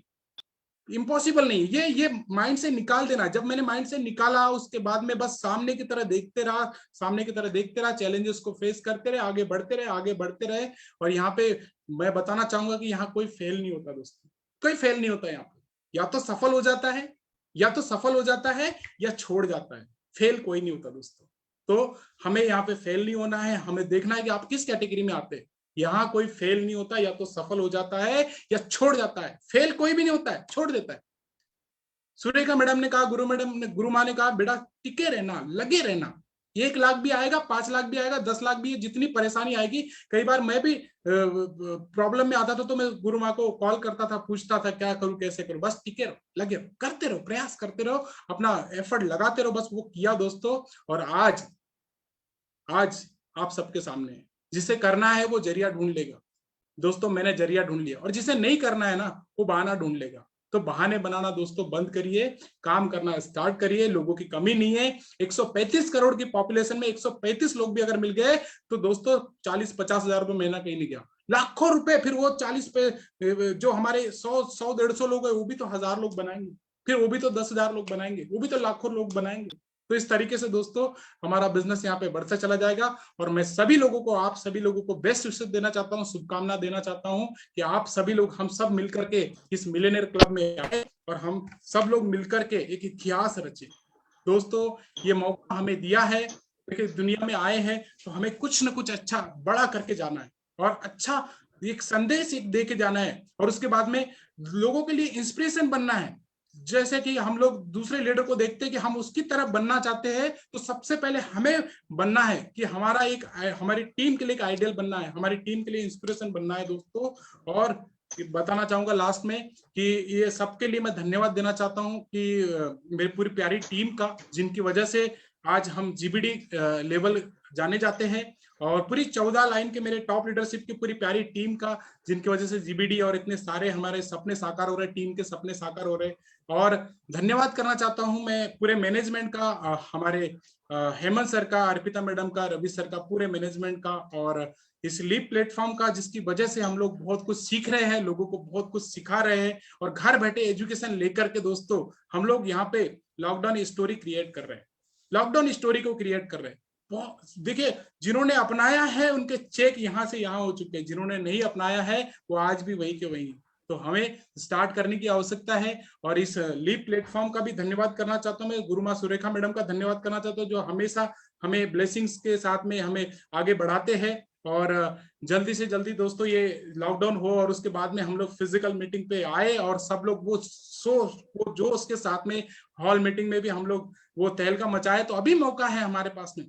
E: इम्पॉसिबल नहीं है। ये माइंड से निकाल देना। जब मैंने माइंड से निकाला, उसके बाद में बस सामने की तरह देखते रहा, सामने की तरह देखते रहा, चैलेंजेस को फेस करते रहे, आगे बढ़ते रहे, आगे बढ़ते रहे। और यहाँ पे मैं बताना चाहूंगा कि यहाँ कोई फेल नहीं होता दोस्तों, कोई फेल नहीं होता। यहाँ पे या तो सफल हो जाता है, या तो सफल हो जाता है या छोड़ जाता है, फेल कोई नहीं होता दोस्तों। तो हमें यहाँ पे फेल नहीं होना है, हमें देखना है कि आप किस कैटेगरी में आते हैं। यहाँ कोई फेल नहीं होता, या तो सफल हो जाता है या छोड़ जाता है, फेल कोई भी नहीं होता है, छोड़ देता है। सुरेखा मैडम ने कहा, गुरु माँ ने कहा, बेटा टिके रहना, लगे रहना। 1 लाख भी आएगा, 5 लाख भी आएगा, 10 लाख भी, जितनी परेशानी आएगी। कई बार मैं भी प्रॉब्लम में आता था तो मैं गुरु माँ को कॉल करता था, पूछता था क्या करूं, कैसे करूं। बस टिके रहो, लगे रहो, करते रहो, प्रयास करते रहो, अपना एफर्ट लगाते रहो। बस वो किया दोस्तों, और आज आप सबके सामने है। जिसे करना है वो जरिया ढूंढ लेगा दोस्तों। मैंने जरिया ढूंढ लिया। और जिसे नहीं करना है ना, वो बहाना ढूंढ लेगा। तो बहाने बनाना दोस्तों बंद करिए, काम करना स्टार्ट करिए। लोगों की कमी नहीं है। 135 करोड़ की पॉपुलेशन में 135 लोग भी अगर मिल गए तो दोस्तों 40-50 हजार रुपए महीना कहीं नहीं गया, लाखों रुपए। फिर वो 40 पे जो हमारे 100-150 लोग है, वो भी तो 1000 लोग बनाएंगे, फिर वो भी तो 10,000 लोग बनाएंगे, वो भी तो लाखों लोग बनाएंगे। तो इस तरीके से दोस्तों हमारा बिजनेस यहाँ पे बढ़ता चला जाएगा। और मैं सभी लोगों को, आप सभी लोगों को बेस्ट विशेष देना चाहता हूँ, शुभकामना देना चाहता हूँ कि आप सभी लोग, हम सब मिलकर के इस मिलियनेयर क्लब में आए और हम सब लोग मिलकर के एक इतिहास रचे। दोस्तों ये मौका हमें दिया है, देखिए दुनिया में आए हैं तो हमें कुछ न कुछ अच्छा बड़ा करके जाना है, और अच्छा एक संदेश एक दे के जाना है, और उसके बाद में लोगों के लिए इंस्पिरेशन बनना है। जैसे कि हम लोग दूसरे लीडर को देखते हैं कि हम उसकी तरफ बनना चाहते हैं, तो सबसे पहले हमें बनना है कि हमारी टीम के लिए एक आइडियल बनना है, हमारी टीम के लिए इंस्पिरेशन बनना है दोस्तों। और बताना चाहूंगा लास्ट में कि ये सबके लिए मैं धन्यवाद देना चाहता हूं कि मेरी पूरी प्यारी टीम का, जिनकी वजह से आज हम जीबीडी लेवल जाने जाते हैं, और पूरी 14 लाइन के मेरे टॉप लीडरशिप की पूरी प्यारी टीम का, जिनकी वजह से जीबीडी और इतने सारे हमारे सपने साकार हो रहे, टीम के सपने साकार हो रहे। और धन्यवाद करना चाहता हूं मैं पूरे मैनेजमेंट का, हमारे हेमंत सर का, अर्पिता मैडम का, रवि सर का, पूरे मैनेजमेंट का, और इस लीप प्लेटफॉर्म का, जिसकी वजह से हम लोग बहुत कुछ सीख रहे हैं, लोगों को बहुत कुछ सिखा रहे हैं, और घर बैठे एजुकेशन लेकर के दोस्तों हम लोग यहाँ पे लॉकडाउन स्टोरी क्रिएट कर रहे हैं, लॉकडाउन स्टोरी को क्रिएट कर रहे हैं। देखिए जिन्होंने अपनाया है उनके चेक यहाँ से यहाँ हो चुके हैं, जिन्होंने नहीं अपनाया है वो आज भी वही के वही। तो हमें स्टार्ट करने की आवश्यकता है। और इस लीप प्लेटफॉर्म का भी धन्यवाद करना चाहता हूँ मैं, गुरु माँ सुरेखा मैडम का धन्यवाद करना चाहता हूँ, जो हमेशा हमें ब्लेसिंग्स के साथ में हमें आगे बढ़ाते हैं। और जल्दी से जल्दी दोस्तों ये लॉकडाउन हो और उसके बाद में हम लोग फिजिकल मीटिंग पे आए, और सब लोग वो जोश के साथ में हॉल मीटिंग में भी हम लोग वो तहलका मचाए। तो अभी मौका है हमारे पास में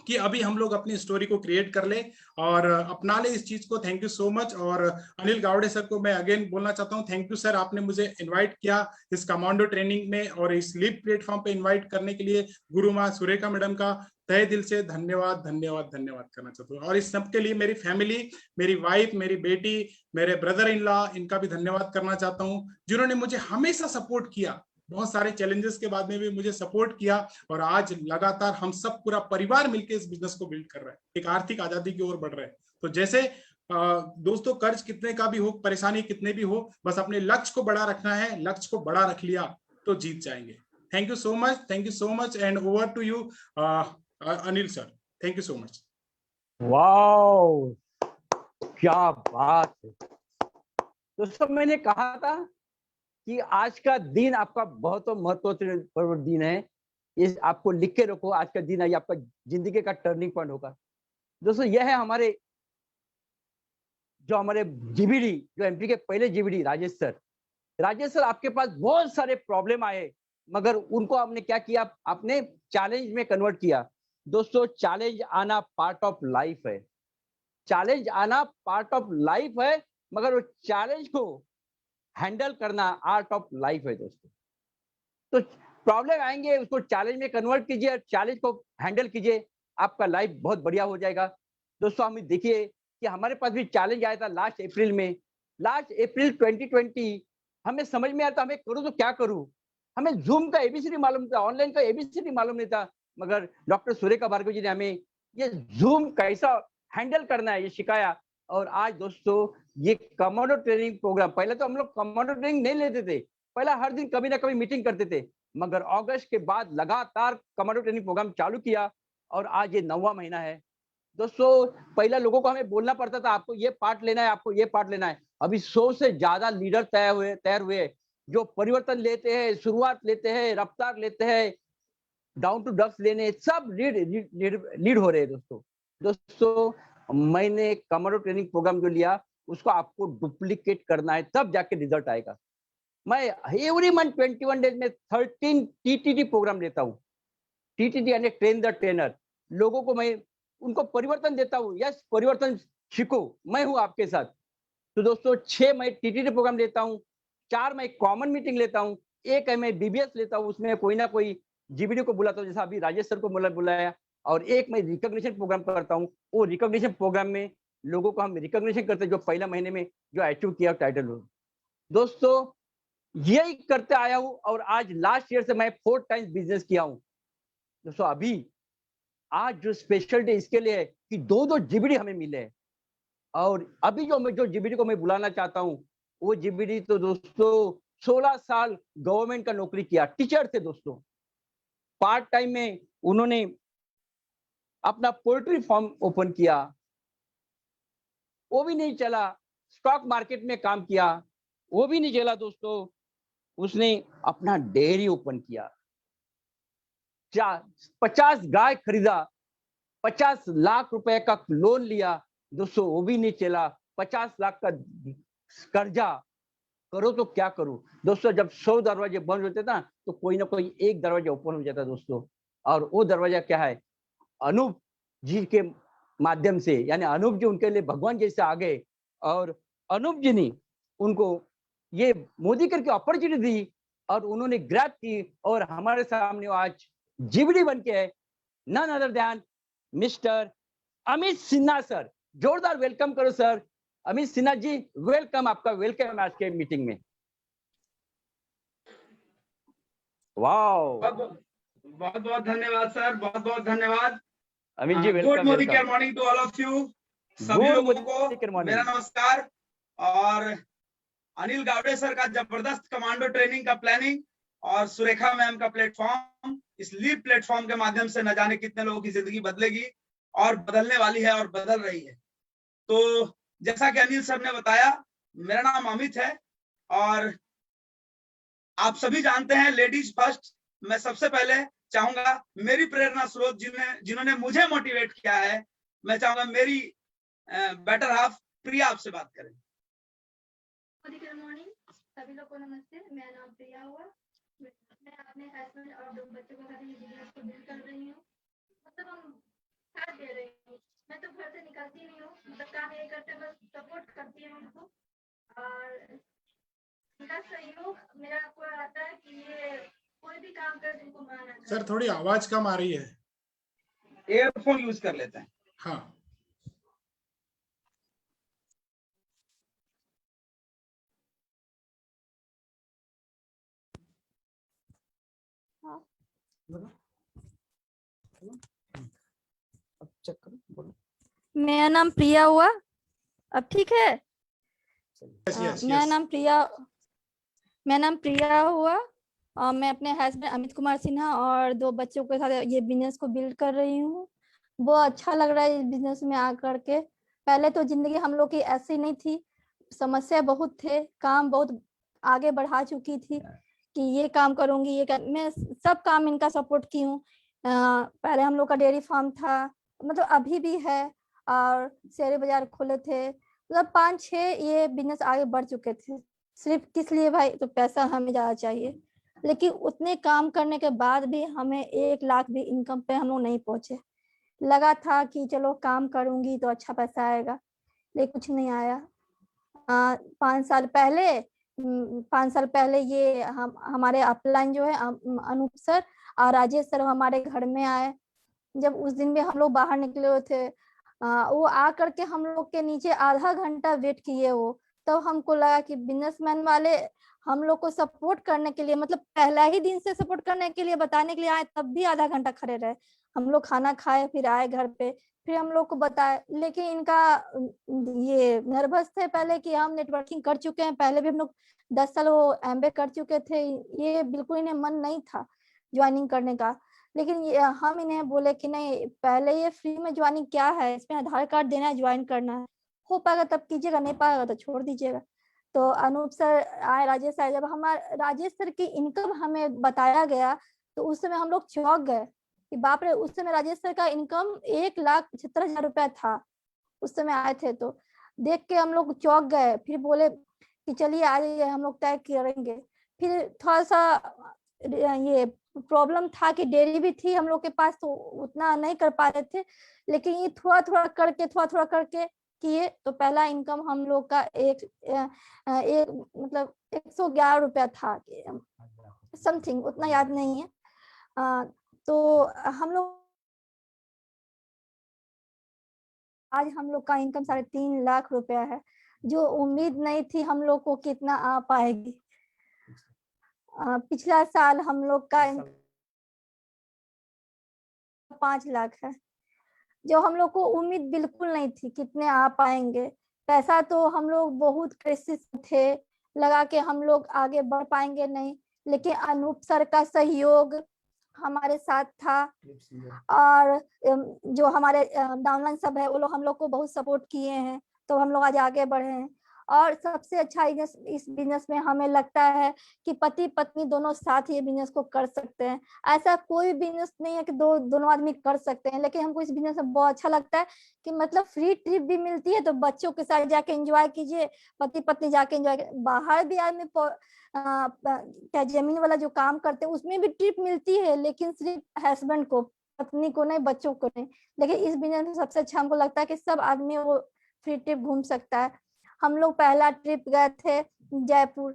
E: कि अभी हम लोग अपनी स्टोरी को क्रिएट कर ले और अपना ले इस चीज को। Thank you so much. और अनिल गावड़े सर को मैं अगेन बोलना चाहता हूँ, थैंक यू सर, आपने मुझे इनवाइट किया इस कमांडो ट्रेनिंग में और इस लीप प्लेटफॉर्म पे इनवाइट करने के लिए। गुरु माँ सुरेखा मैडम का तहे दिल से धन्यवाद धन्यवाद धन्यवाद करना चाहता हूँ। और इस सब के लिए मेरी फैमिली, मेरी वाइफ, मेरी बेटी, मेरे ब्रदर इन लॉ, इनका भी धन्यवाद करना चाहता हूँ, जिन्होंने मुझे हमेशा सपोर्ट किया, बहुत सारे चैलेंजेस के बाद में भी मुझे सपोर्ट किया। और आज लगातार हम सब पूरा परिवार मिलकर इस बिजनेस को बिल्ड कर रहे हैं, एक आर्थिक आजादी की ओर बढ़ रहे हैं। तो जैसे दोस्तों कर्ज कितने का भी हो, परेशानी कितने भी हो, बस अपने लक्ष्य को बड़ा रखना है, लक्ष्य को बड़ा रख लिया तो जीत जाएंगे। Thank you so much, thank you so much, and over to you Anil sir, thank you so much.
C: Wow, क्या बात है दोस्तों। मैंने कहा था कि आज का दिन आपका बहुत महत्वपूर्ण दिन है, इस आपको लिख के रखो, आज का दिन है आपका जिंदगी का टर्निंग पॉइंट होगा। दोस्तों यह है हमारे जीबीडी, जो एमपी के पहले GBD Rajesh sir. Rajesh sir, आपके पास बहुत सारे प्रॉब्लम आए, मगर उनको आपने क्या किया, आपने चैलेंज में कन्वर्ट किया। दोस्तों चैलेंज आना पार्ट ऑफ लाइफ है, चैलेंज आना पार्ट ऑफ लाइफ है, मगर वो चैलेंज को हैंडल करना आर्ट ऑफ लाइफ है दोस्तों। तो प्रॉब्लम आएंगे, उसको चैलेंज में कन्वर्ट कीजिए, चैलेंज को हैंडल कीजिए, आपका लाइफ बहुत बढ़िया हो जाएगा। दोस्तों हमें देखिए कि हमारे पास भी चैलेंज आया था लास्ट अप्रैल में, लास्ट अप्रैल 2020। हमें समझ में आता हमें करूँ तो क्या करूँ, हमें जूम का एबीसीडी मालूम था, ऑनलाइन का एबीसीडी मालूम नहीं था, मगर डॉक्टर सुरेखा भार्गव जी ने हमें ये जूम कैसा हैंडल करना है ये सिखाया। और आज दोस्तों ये कमांडो ट्रेनिंग प्रोग्राम, पहले तो हम लोग कमांडो ट्रेनिंग नहीं लेते थे, पहला हर दिन कभी ना कभी मीटिंग करते थे, मगर अगस्त के बाद लगातार कमांडो ट्रेनिंग प्रोग्राम चालू किया और आज ये 9वां महीना है। दोस्तों पहला लोगों को हमें बोलना पड़ता था आपको ये पार्ट लेना है, आपको ये पार्ट लेना है। अभी 100 से ज्यादा लीडर तैयार हुए जो परिवर्तन लेते हैं, शुरुआत लेते हैं, रफ्तार लेते हैं, डाउन टू डस्ट लेने, सब लीड हो रहे हैं दोस्तों मैंने कमांडो ट्रेनिंग प्रोग्राम जो लिया उसको आपको डुप्लीकेट करना है, तब जाके रिजल्ट आएगा। मैं एवरी मंथ 21 डेज में 13 टीटीडी प्रोग्राम लेता हूँ। टीटीडी यानी ट्रेन द ट्रेनर, लोगों को मैं उनको परिवर्तन देता हूँ। यस, परिवर्तन सीखो, मैं हूँ आपके साथ। तो दोस्तों 6 मैं टीटीडी प्रोग्राम लेता हूँ, 4 मैं कॉमन मीटिंग लेता हूँ, 1 है मैं बीबीएस लेता हूँ, उसमें कोई ना कोई जीबीडी को बुलाता हूँ, जैसा अभी राजेश सर को बुलाया, और 1 मैं रिकॉग्निशन प्रोग्राम करता हूँ। वो रिकॉग्निशन प्रोग्राम में लोगों को हम रिकॉग्निशन करते हैं जो पहला महीने में जो अचीव किया टाइटल हो। दोस्तों यही करते आया हूँ और आज लास्ट ईयर से मैं 4 टाइम्स बिजनेस किया हूँ। दोस्तों अभी आज जो स्पेशल डे इसके लिए है कि 2-2 जीबीडी हमें मिले, और अभी जो जीबीडी को मैं बुलाना चाहता हूँ वो जीबीडी तो दोस्तों 16 साल गवर्नमेंट का नौकरी किया, टीचर थे दोस्तों। पार्ट टाइम में उन्होंने अपना पोल्ट्री फार्म ओपन किया, वो भी नहीं चला। स्टॉक मार्केट में काम किया, वो भी नहीं चला दोस्तों। उसने अपना डेयरी ओपन किया, 50 गाय खरीदा, 50 लाख रुपए का लोन लिया दोस्तों, वो भी नहीं चला। 50 लाख का कर्जा, करो तो क्या करूं दोस्तों। जब 100 दरवाजे बंद होते ना तो कोई ना कोई एक दरवाजा ओपन हो जाता दोस्तों, और वो दरवाजा क्या है, अनूप जी के माध्यम से, यानी अनूप जी उनके लिए भगवान जैसे आ गए, और अनूप जी ने उनको ये मोदी करके अपॉर्चुनिटी दी और उन्होंने ग्रैब की, और हमारे सामने आज जीबीडी बन के है, none other than mister Amit Sinha sir. जोरदार वेलकम करो सर। अमित सिन्हा जी वेलकम, आपका वेलकम आज के मीटिंग में। वाओ,
F: बहुत बहुत धन्यवाद सर, बहुत बहुत धन्यवाद।
C: Amit ji
F: good
C: welcome.
F: Modi care morning to all of you, सभी लोगों को मेरा नमस्कार। और अनिल गावड़े सर का जबरदस्त कमांडो ट्रेनिंग का प्लानिंग और सुरेखा मैम का प्लेटफॉर्म, इस लीड प्लेटफॉर्म के माध्यम से न जाने कितने लोगों की जिंदगी बदलेगी और बदलने वाली है और बदल रही है। तो जैसा कि अनिल सर ने बताया, मेरा नाम अमित है और आप सभी जानते हैं लेडीज फर्स्ट। मैं सबसे पहले चाहूंगा मेरी प्रेरणा स्रोत जिन्होंने मुझे मोटिवेट किया है, मैं चाहूंगा मेरी बेटर हाफ प्रिया आपसे बात करें।
G: गुड मॉर्निंग सभी लोग को नमस्ते। मेरा नाम प्रिया हुआ, मैं अपने हस्बैंड और 2 बच्चों के साथ ये बिजनेस को बिल्ड कर रही हूँ। मतलब हम साथ दे रही हूँ, मैं तो घर से निकलती नहीं हूँ, मतलब काम ये करते बस सपोर्ट करती हूँ उनको, और इनका सहयोग मेरा को आता है कि ये कोई भी काम कर जिनको माना।
E: सर थोड़ी आवाज कम आ रही है,
F: एयरफोन यूज कर लेते हैं।
E: हाँ
G: मेरा नाम प्रिया हुआ, अब ठीक है।
E: yes,
G: मेरा
E: yes.
G: नाम प्रिया हुआ और मैं अपने हस्बैंड अमित कुमार सिन्हा और 2 बच्चों के साथ ये बिजनेस को बिल्ड कर रही हूँ। बहुत अच्छा लग रहा है इस बिजनेस में आकर के। पहले तो जिंदगी हम लोग की ऐसी नहीं थी, समस्या बहुत थे, काम बहुत आगे बढ़ा चुकी थी कि ये काम करूंगी, ये मैं सब काम इनका सपोर्ट की हूँ। पहले हम लोग का डेयरी फार्म था, मतलब अभी भी है, और शेयर बाजार खोले थे, मतलब 5-6 ये बिजनेस आगे बढ़ चुके थे। सिर्फ किस लिए भाई, तो पैसा हमें ज्यादा चाहिए, लेकिन उतने काम करने के बाद भी हमें 1 लाख भी इनकम पे हम लोग नहीं पहुंचे। लगा था कि चलो काम करूंगी तो अच्छा पैसा आएगा, लेकिन कुछ नहीं आया। 5 साल पहले 5 साल पहले ये हम हमारे अपलाइन जो है अनूप सर और राजेश सर हमारे घर में आए। जब उस दिन भी हम लोग बाहर निकले हुए थे, वो आ करके हम लोग के नीचे आधा घंटा वेट किए वो। तब हमको लगा कि बिजनेसमैन वाले हम लोग को सपोर्ट करने के लिए, मतलब पहला ही दिन से सपोर्ट करने के लिए बताने के लिए आए, तब भी आधा घंटा खड़े रहे। हम लोग खाना खाए, फिर आए घर पे, फिर हम लोग को बताए। लेकिन इनका ये नर्वस थे पहले कि हम नेटवर्किंग कर चुके हैं, पहले भी हम लोग 10 साल वो एमबीए कर चुके थे। ये बिल्कुल इन्हें मन नहीं था ज्वाइनिंग करने का। लेकिन ये हम इन्हें बोले कि नहीं, पहले ये फ्री में ज्वाइनिंग क्या है, इसमें आधार कार्ड देना है, ज्वाइन करना है, हो पाएगा तब कीजिएगा, नहीं पाएगा तो छोड़ दीजिएगा। तो अनूप सर आए, राजेश सर, जब हमारे राजेश सर की इनकम हमें बताया गया तो उस समय हम लोग चौंक गए कि बाप रे, उस समय राजेश सर का इनकम 1,75,000 रुपया था। उस समय आए थे तो देख के हम लोग चौंक गए। फिर बोले कि चलिए आ जाइए, हम लोग तय करेंगे। फिर थोड़ा सा ये प्रॉब्लम था कि डेयरी भी थी हम लोग के पास, तो उतना नहीं कर पा रहे थे। लेकिन ये थोड़ा थोड़ा करके किए तो पहला इनकम हम लोग का एक मतलब 111 रुपया था समथिंग, उतना याद नहीं है। तो हम लोग आज हम लोग का इनकम 3.5 लाख रुपया है, जो उम्मीद नहीं थी हम लोग को कितना आ पाएगी। पिछला साल हम लोग का 5 लाख है, जो हम लोग को उम्मीद बिल्कुल नहीं थी कितने आ पाएंगे। पैसा तो हम लोग बहुत कोशिश थे, लगा के हम लोग आगे बढ़ पाएंगे नहीं, लेकिन अनूप सर का सहयोग हमारे साथ था। और जो हमारे डाउनलाइन सब है वो लोग हम लोग को बहुत सपोर्ट किए हैं, तो हम लोग आज आगे बढ़े हैं। और सबसे अच्छा इस बिजनेस में हमें लगता है कि पति पत्नी दोनों साथ ये बिजनेस को कर सकते हैं। ऐसा कोई बिजनेस नहीं है कि दोनों आदमी कर सकते हैं, लेकिन हमको इस बिजनेस में बहुत अच्छा लगता है कि मतलब फ्री ट्रिप भी मिलती है, तो बच्चों के साथ जाके एंजॉय कीजिए, पति पत्नी जाके एंजॉय। बाहर भी आदमी क्या जमीन वाला जो काम करते हैं उसमें भी ट्रिप मिलती है, लेकिन सिर्फ हस्बैंड को, पत्नी को नहीं, बच्चों को नहीं। लेकिन इस बिजनेस में सबसे अच्छा हमको लगता है कि सब आदमी वो फ्री ट्रिप घूम सकता है। हम लोग पहला ट्रिप गए थे जयपुर,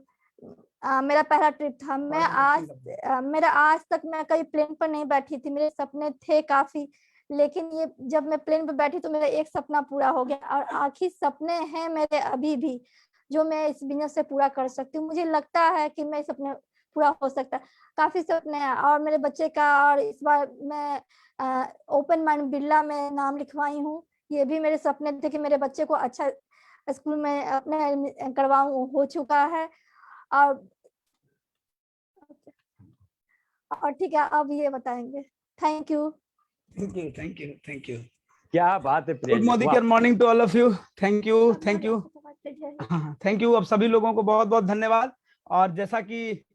G: मेरा पहला ट्रिप था। मेरा आज तक मैं कभी प्लेन पर नहीं बैठी थी, मेरे सपने थे काफी, लेकिन ये जब मैं प्लेन पर बैठी तो मेरा एक सपना पूरा हो गया। और आखिर सपने हैं मेरे अभी भी, जो मैं इस बिजनेस से पूरा कर सकती हूँ। मुझे लगता है कि मैं सपने पूरा हो सकता है, काफी सपने हैं। और मेरे बच्चे का, और इस बार मैं ओपन माइंड बिरला में नाम लिखवाई हूँ। ये भी मेरे सपने थे कि मेरे बच्चे को अच्छा स्कूल में अपने करवाऊं, हो चुका है। और ठीक है, अब ये बताएंगे। Thank you.
C: क्या बात है।
F: Good Modicare morning to all of you. Thank you thank you. अब सभी लोगों को बहुत बहुत धन्यवाद। और जैसा कि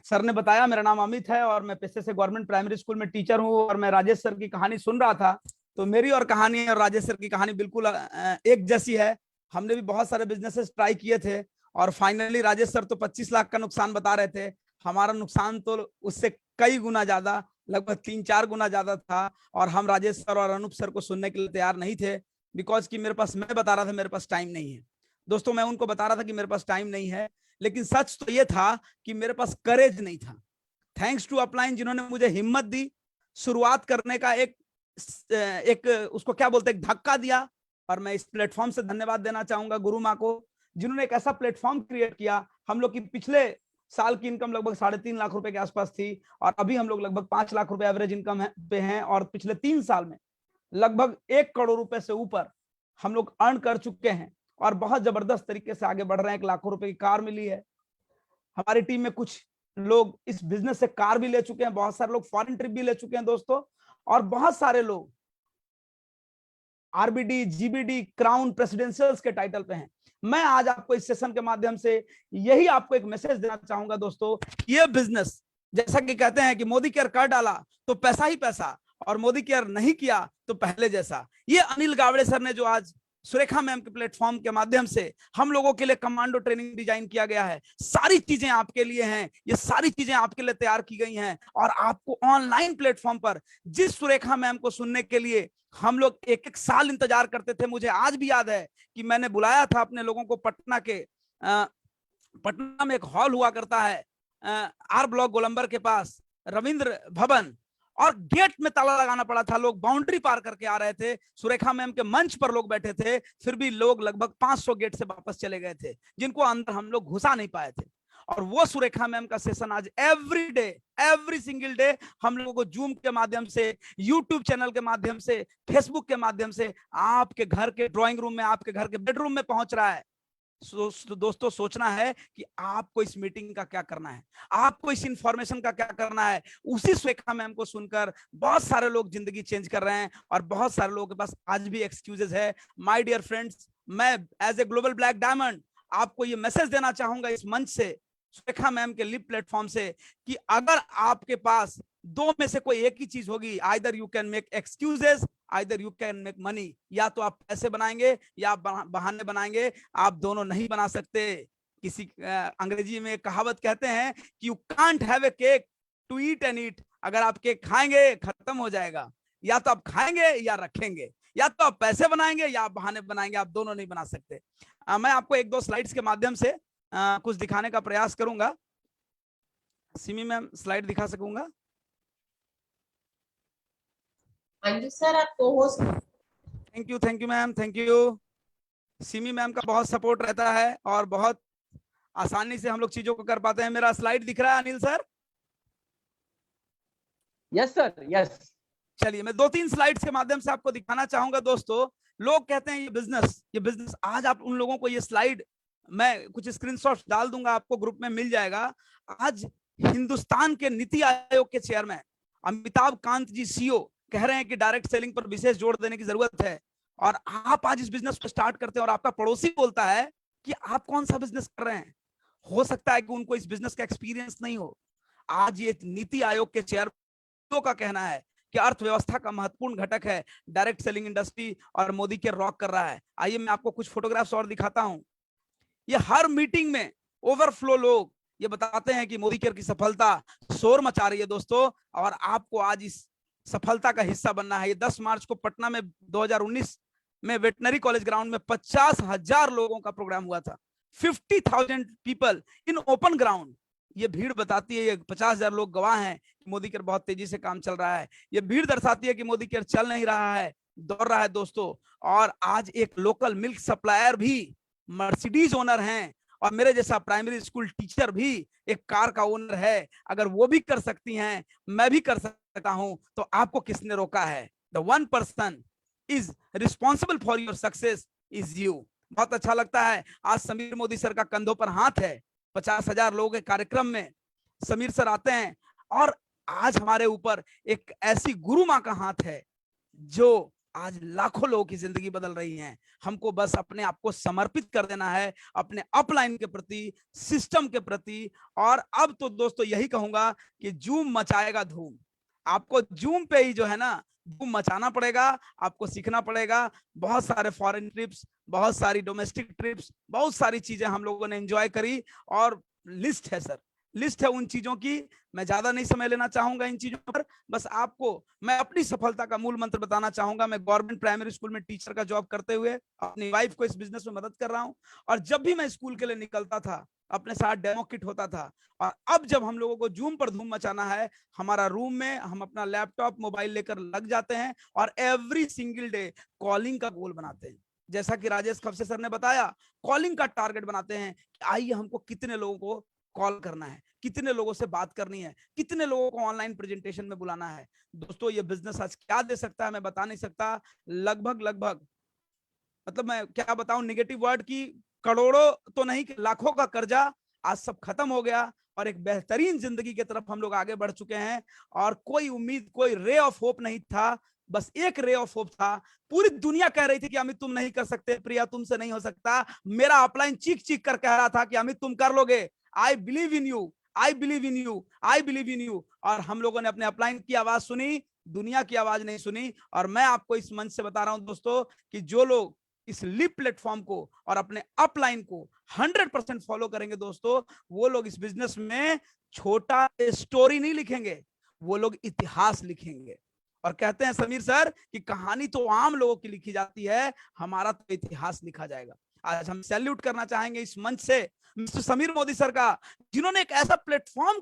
F: सर ने बताया, मेरा नाम अमित है और मैं पेशे से गवर्नमेंट प्राइमरी स्कूल में टीचर हूँ। और मैं राजेश सर की कहानी सुन रहा था, तो मेरी और कहानी और राजेश सर की कहानी बिल्कुल एक जैसी है। हमने भी बहुत सारे बिजनेसेस ट्राई किए थे और फाइनली राजेश सर तो 25 लाख का नुकसान बता रहे थे, हमारा नुकसान तो उससे कई गुना ज्यादा, लगभग 3-4 गुना ज्यादा था। और हम राजेश सर और अनूप सर को सुनने के लिए तैयार नहीं थे, बिकॉज कि मेरे पास, मैं बता रहा था मेरे पास टाइम नहीं है। दोस्तों, मैं उनको बता रहा था कि मेरे पास टाइम नहीं है, लेकिन सच तो ये था कि मेरे पास करेज नहीं था। थैंक्स टू अपलाइन, जिन्होंने मुझे हिम्मत दी, शुरुआत करने का एक उसको क्या बोलते हैं, धक्का दिया। और मैं इस प्लेटफॉर्म से धन्यवाद देना चाहूंगा गुरु माँ को, जिन्होंने एक ऐसा प्लेटफॉर्म क्रिएट किया। हम लोग की पिछले साल की इनकम लगभग 3.5 लाख रुपए के आसपास थी, और अभी हम लोग लगभग 5 लाख रुपए एवरेज इनकम पे हैं। और पिछले 3 साल में लगभग 1 करोड़ रुपए से ऊपर हम लोग अर्न कर चुके हैं और बहुत जबरदस्त तरीके से आगे बढ़ रहे हैं। 1 लाख रुपए की कार मिली है। हमारी टीम में कुछ लोग इस बिजनेस से कार भी ले चुके हैं, बहुत सारे लोग फॉरेन ट्रिप भी ले चुके हैं दोस्तों, और बहुत सारे लोग आरबीडी, जीबीडी, क्राउन, प्रेसिडेंशियल्स के टाइटल पे हैं। मैं आज आपको इस सेशन के माध्यम से यही आपको एक मैसेज देना चाहूंगा दोस्तों, ये बिजनेस, जैसा कि कहते हैं कि मोदी केयर कर डाला तो पैसा ही पैसा, और मोदी केयर नहीं किया तो पहले जैसा। ये अनिल गावड़े सर ने जो आज सुरेखा मैम के प्लेटफॉर्म के माध्यम से हम लोगों के लिए कमांडो ट्रेनिंग डिजाइन किया गया है। सारी चीजें आपके लिए हैं, ये सारी चीजें आपके लिए तैयार की गई हैं। और आपको ऑनलाइन प्लेटफॉर्म पर जिस सुरेखा मैम को सुनने के लिए हम लोग एक एक साल इंतजार करते थे, मुझे आज भी याद है कि मैंने बुलाया था अपने लोगों को पटना में एक हॉल हुआ करता है आर ब्लॉक गोलंबर के पास, रविंद्र भवन, और गेट में ताला लगाना पड़ा था। लोग बाउंड्री पार करके आ रहे थे, सुरेखा मैम के मंच पर लोग बैठे थे, फिर भी लोग लगभग 500 गेट से वापस चले गए थे, जिनको अंदर हम लोग घुसा नहीं पाए थे। और वो सुरेखा मैम का सेशन आज every day, every single day हम लोगों को जूम के माध्यम से, यूट्यूब चैनल के माध्यम से, फेसबुक के माध्यम से आपके घर के ड्राइंग रूम में, आपके घर के बेडरूम में पहुंच रहा है। दोस्तों सोचना है कि आपको इस मीटिंग का क्या करना है, आपको इस इंफॉर्मेशन का क्या करना है। उसी सुरेखा मैम को सुनकर बहुत सारे लोग जिंदगी चेंज कर रहे हैं और बहुत सारे लोगों के पास आज भी एक्सक्यूजेस है। माय डियर फ्रेंड्स, मैं as a global black diamond आपको ये मैसेज देना चाहूंगा इस मंच से, सुरेखा मैम के लिप प्लेटफॉर्म से, कि अगर आपके पास दो में से कोई एक ही चीज होगी, either you can make excuses, either you can make money, या तो आप पैसे बनाएंगे या आप बहाने बनाएंगे, आप दोनों नहीं बना सकते। किसी अंग्रेजी में कहावत कहते हैं कि you can't have a cake to eat and eat, अगर आप केक खाएंगे खत्म हो जाएगा, या तो आप खाएंगे या रखेंगे, या तो आप पैसे बनाएंगे या आप बहाने बनाएंगे, आप दोनों नहीं बना सकते। मैं आपको एक दो स्लाइड्स के माध्यम से कुछ दिखाने का प्रयास करूंगा। सिमी मैम स्लाइड दिखा सकूंगा?
H: हाँ जी सर, आप co-host।
F: Thank you ma'am, thank you. Simi ma'am का बहुत सपोर्ट रहता है और बहुत आसानी से हम लोग चीजों को कर पाते हैं। मेरा स्लाइड दिख रहा है Anil sir?
C: Yes sir, yes.
F: चलिए मैं 2-3 स्लाइड्स के माध्यम से आपको दिखाना चाहूंगा। दोस्तों, लोग कहते हैं ये बिजनेस, आज आप उन लोगों को ये स्लाइड, मैं कुछ स्क्रीनशॉट्स डाल दूंगा, आपको ग्रुप में मिल जाएगा। आज हिंदुस्तान के नीति आयोग के चेयरमैन अमिताभ कांत जी सीईओ कह रहे हैं कि डायरेक्ट सेलिंग पर विशेष जोर देने की जरूरत है, और आप आज इस बिजनेस को स्टार्ट करते हैं और आपका पड़ोसी बोलता है कि आप कौन सा बिजनेस कर रहे हैं। हो सकता है कि उनको इस बिजनेस का एक्सपीरियंस नहीं हो। आज ये नीति आयोग के चेयरमैन का कहना है कि अर्थव्यवस्था का महत्वपूर्ण घटक है डायरेक्ट सेलिंग इंडस्ट्री, और मोदी के रॉक कर रहा है। आइए मैं आपको कुछ फोटोग्राफ्स और दिखाता हूं। ये हर मीटिंग में ओवरफ्लो लोग ये बताते हैं कि मोदी केयर की सफलता शोर मचा रही है दोस्तों, और आपको आज इस सफलता का हिस्सा बनना है। ये 10 मार्च को पटना में 2019 में वेटनरी कॉलेज ग्राउंड में 50,000 लोगों का प्रोग्राम हुआ था। 50,000 पीपल इन ओपन ग्राउंड। ये भीड़ बताती है, ये 50,000 लोग गवाह हैं कि मोदी केयर बहुत तेजी से काम चल रहा है। ये भीड़ दर्शाती है कि मोदी केयर चल नहीं रहा है, दौड़ रहा है दोस्तों। और आज एक लोकल मिल्क सप्लायर भी मर्सिडीज ओनर हैं, और मेरे जैसा प्राइमरी स्कूल टीचर भी एक कार का ओनर है। अगर वो भी कर सकती हैं, मैं भी कर सकता हूं, तो आपको किसने रोका है? The one person is responsible for your success is you. बहुत अच्छा लगता है आज समीर मोदी सर का कंधों पर हाथ है। 50,000 लोगों के कार्यक्रम में समीर सर आते हैं, और आज हमारे ऊपर एक ऐसी गुरु माँ का हाथ है जो आज लाखों लोगों की जिंदगी बदल रही है। हमको बस अपने आप को समर्पित कर देना है अपने अपलाइन के प्रति, सिस्टम के प्रति। और अब तो दोस्तों यही कहूंगा कि जूम मचाएगा धूम। आपको जूम पे ही जो है ना धूम मचाना पड़ेगा, आपको सीखना पड़ेगा। बहुत सारे फॉरेन ट्रिप्स, बहुत सारी डोमेस्टिक ट्रिप्स, बहुत सारी चीजें हम लोगों ने एंजॉय करी, और लिस्ट है सर, लिस्ट है उन चीजों की। मैं ज्यादा नहीं समय लेना चाहूंगा इन चीजों पर, बस आपको मैं अपनी सफलता का मूल मंत्र बताना चाहूंगा। मैं गवर्नमेंट प्राइमरी स्कूल में टीचर का जॉब करते हुए अपनी वाइफ को इस बिजनेस में मदद कर रहा हूं, और जब भी मैं स्कूल के लिए निकलता था अपने साथ डेमो किट होता था। और अब जब हम लोगों को जूम पर धूम मचाना है, हमारा रूम में हम अपना लैपटॉप मोबाइल लेकर लग जाते हैं और एवरी सिंगल डे कॉलिंग का गोल बनाते हैं। जैसा कि राजेश खबसे सर ने बताया, कॉलिंग का टारगेट बनाते हैं कि आइए हमको कितने लोगों को कॉल करना है, कितने लोगों से बात करनी है, कितने लोगों को ऑनलाइन प्रेजेंटेशन में बुलाना है। दोस्तों ये बिजनेस आज क्या दे सकता है मैं बता नहीं सकता। लगभग मतलब मैं क्या बताऊं, नेगेटिव वर्ड की करोड़ों तो नहीं, लाखों का कर्जा आज सब खत्म हो गया, और एक बेहतरीन जिंदगी की तरफ हम लोग आगे बढ़ चुके हैं। और कोई उम्मीद, कोई रे ऑफ होप नहीं था, बस एक रे ऑफ होप था। पूरी दुनिया कह रही थी कि अमित तुम नहीं कर सकते, प्रिया तुमसे नहीं हो सकता। मेरा अपलाइन चीख चीख कर कह रहा था कि अमित तुम कर लोगे, I believe in you, I believe in you, I believe in you. और हम लोगों ने अपने अपलाइन की आवाज सुनी, दुनिया की आवाज नहीं सुनी। और मैं आपको इस मंच से बता रहा हूं दोस्तों कि जो लोग इस लिप प्लेटफॉर्म को और अपने अपलाइन को 100% फॉलो करेंगे दोस्तों, वो लोग इस बिजनेस में छोटा स्टोरी नहीं लिखेंगे, वो लोग इतिहास लिखेंगे। और कहते हैं समीर सर कि कहानी तो आम लोगों की लिखी जाती है, हमारा तो इतिहास लिखा जाएगा। आज हम सैल्यूट करना चाहेंगे इस मंच से मिस्टर समीर मोदी सर का, जिन्होंने एक ऐसा प्लेटफॉर्म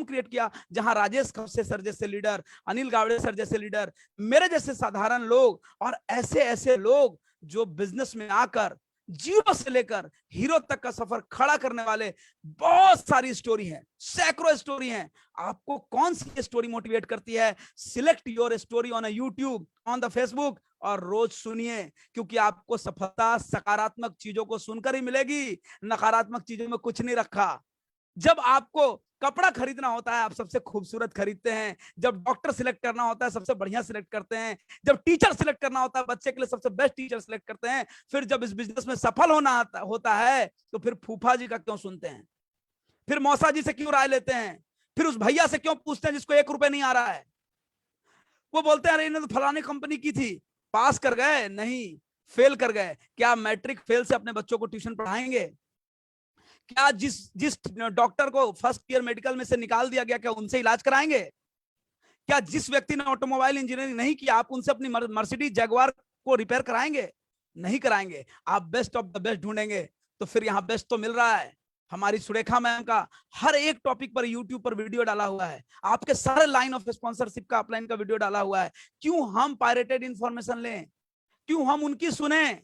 F: क्रिएट किया, जहां राजेश खवसे सर जैसे लीडर, अनिल गावड़े सर जैसे लीडर, मेरे जैसे साधारण लोग और ऐसे लोग जो बिजनेस में आकर जीरो से लेकर हीरो तक का सफर खड़ा करने वाले, बहुत सारी स्टोरी है, सैकड़ों स्टोरी हैं। आपको कौन सी स्टोरी मोटिवेट करती है? Select your story on YouTube, on the Facebook, और रोज सुनिए, क्योंकि आपको सफलता सकारात्मक चीजों को सुनकर ही मिलेगी, नकारात्मक चीजों में कुछ नहीं रखा। जब आपको कपड़ा खरीदना होता है आप सबसे खूबसूरत खरीदते हैं, जब डॉक्टर सिलेक्ट करना होता है सबसे बढ़िया सिलेक्ट करते हैं, जब टीचर सिलेक्ट करना होता है बच्चे के लिए सबसे बेस्ट टीचर सिलेक्ट करते हैं, फिर जब इस बिजनेस में सफल होना होता है तो फिर फूफा जी का क्यों सुनते हैं, फिर मौसा जी से क्यों राय लेते हैं, फिर उस भैया से क्यों पूछते हैं जिसको 1 रुपए नहीं आ रहा है? वो बोलते हैं अरे इन्होंने तो फलाने कंपनी की थी, पास कर गए नहीं, फेल कर गए। क्या मैट्रिक फेल से अपने बच्चों को ट्यूशन पढ़ाएंगे? क्या जिस डॉक्टर को फर्स्ट ईयर मेडिकल में से निकाल दिया गया, क्या उनसे इलाज कराएंगे? क्या जिस व्यक्ति ने ऑटोमोबाइल इंजीनियरिंग नहीं किया आप उनसे अपनी मर्सिडीज जगुआर को रिपेयर कराएंगे? नहीं कराएंगे। आप बेस्ट ऑफ द बेस्ट ढूंढेंगे तो फिर यहाँ बेस्ट तो मिल रहा है। हमारी सुरेखा मैम का हर एक टॉपिक पर यूट्यूब पर वीडियो डाला हुआ है, आपके सारे लाइन ऑफ स्पॉन्सरशिप का अपलाइन का वीडियो डाला हुआ है। क्यों हम पायरेटेड इंफॉर्मेशन लें? क्यों हम उनकी सुने?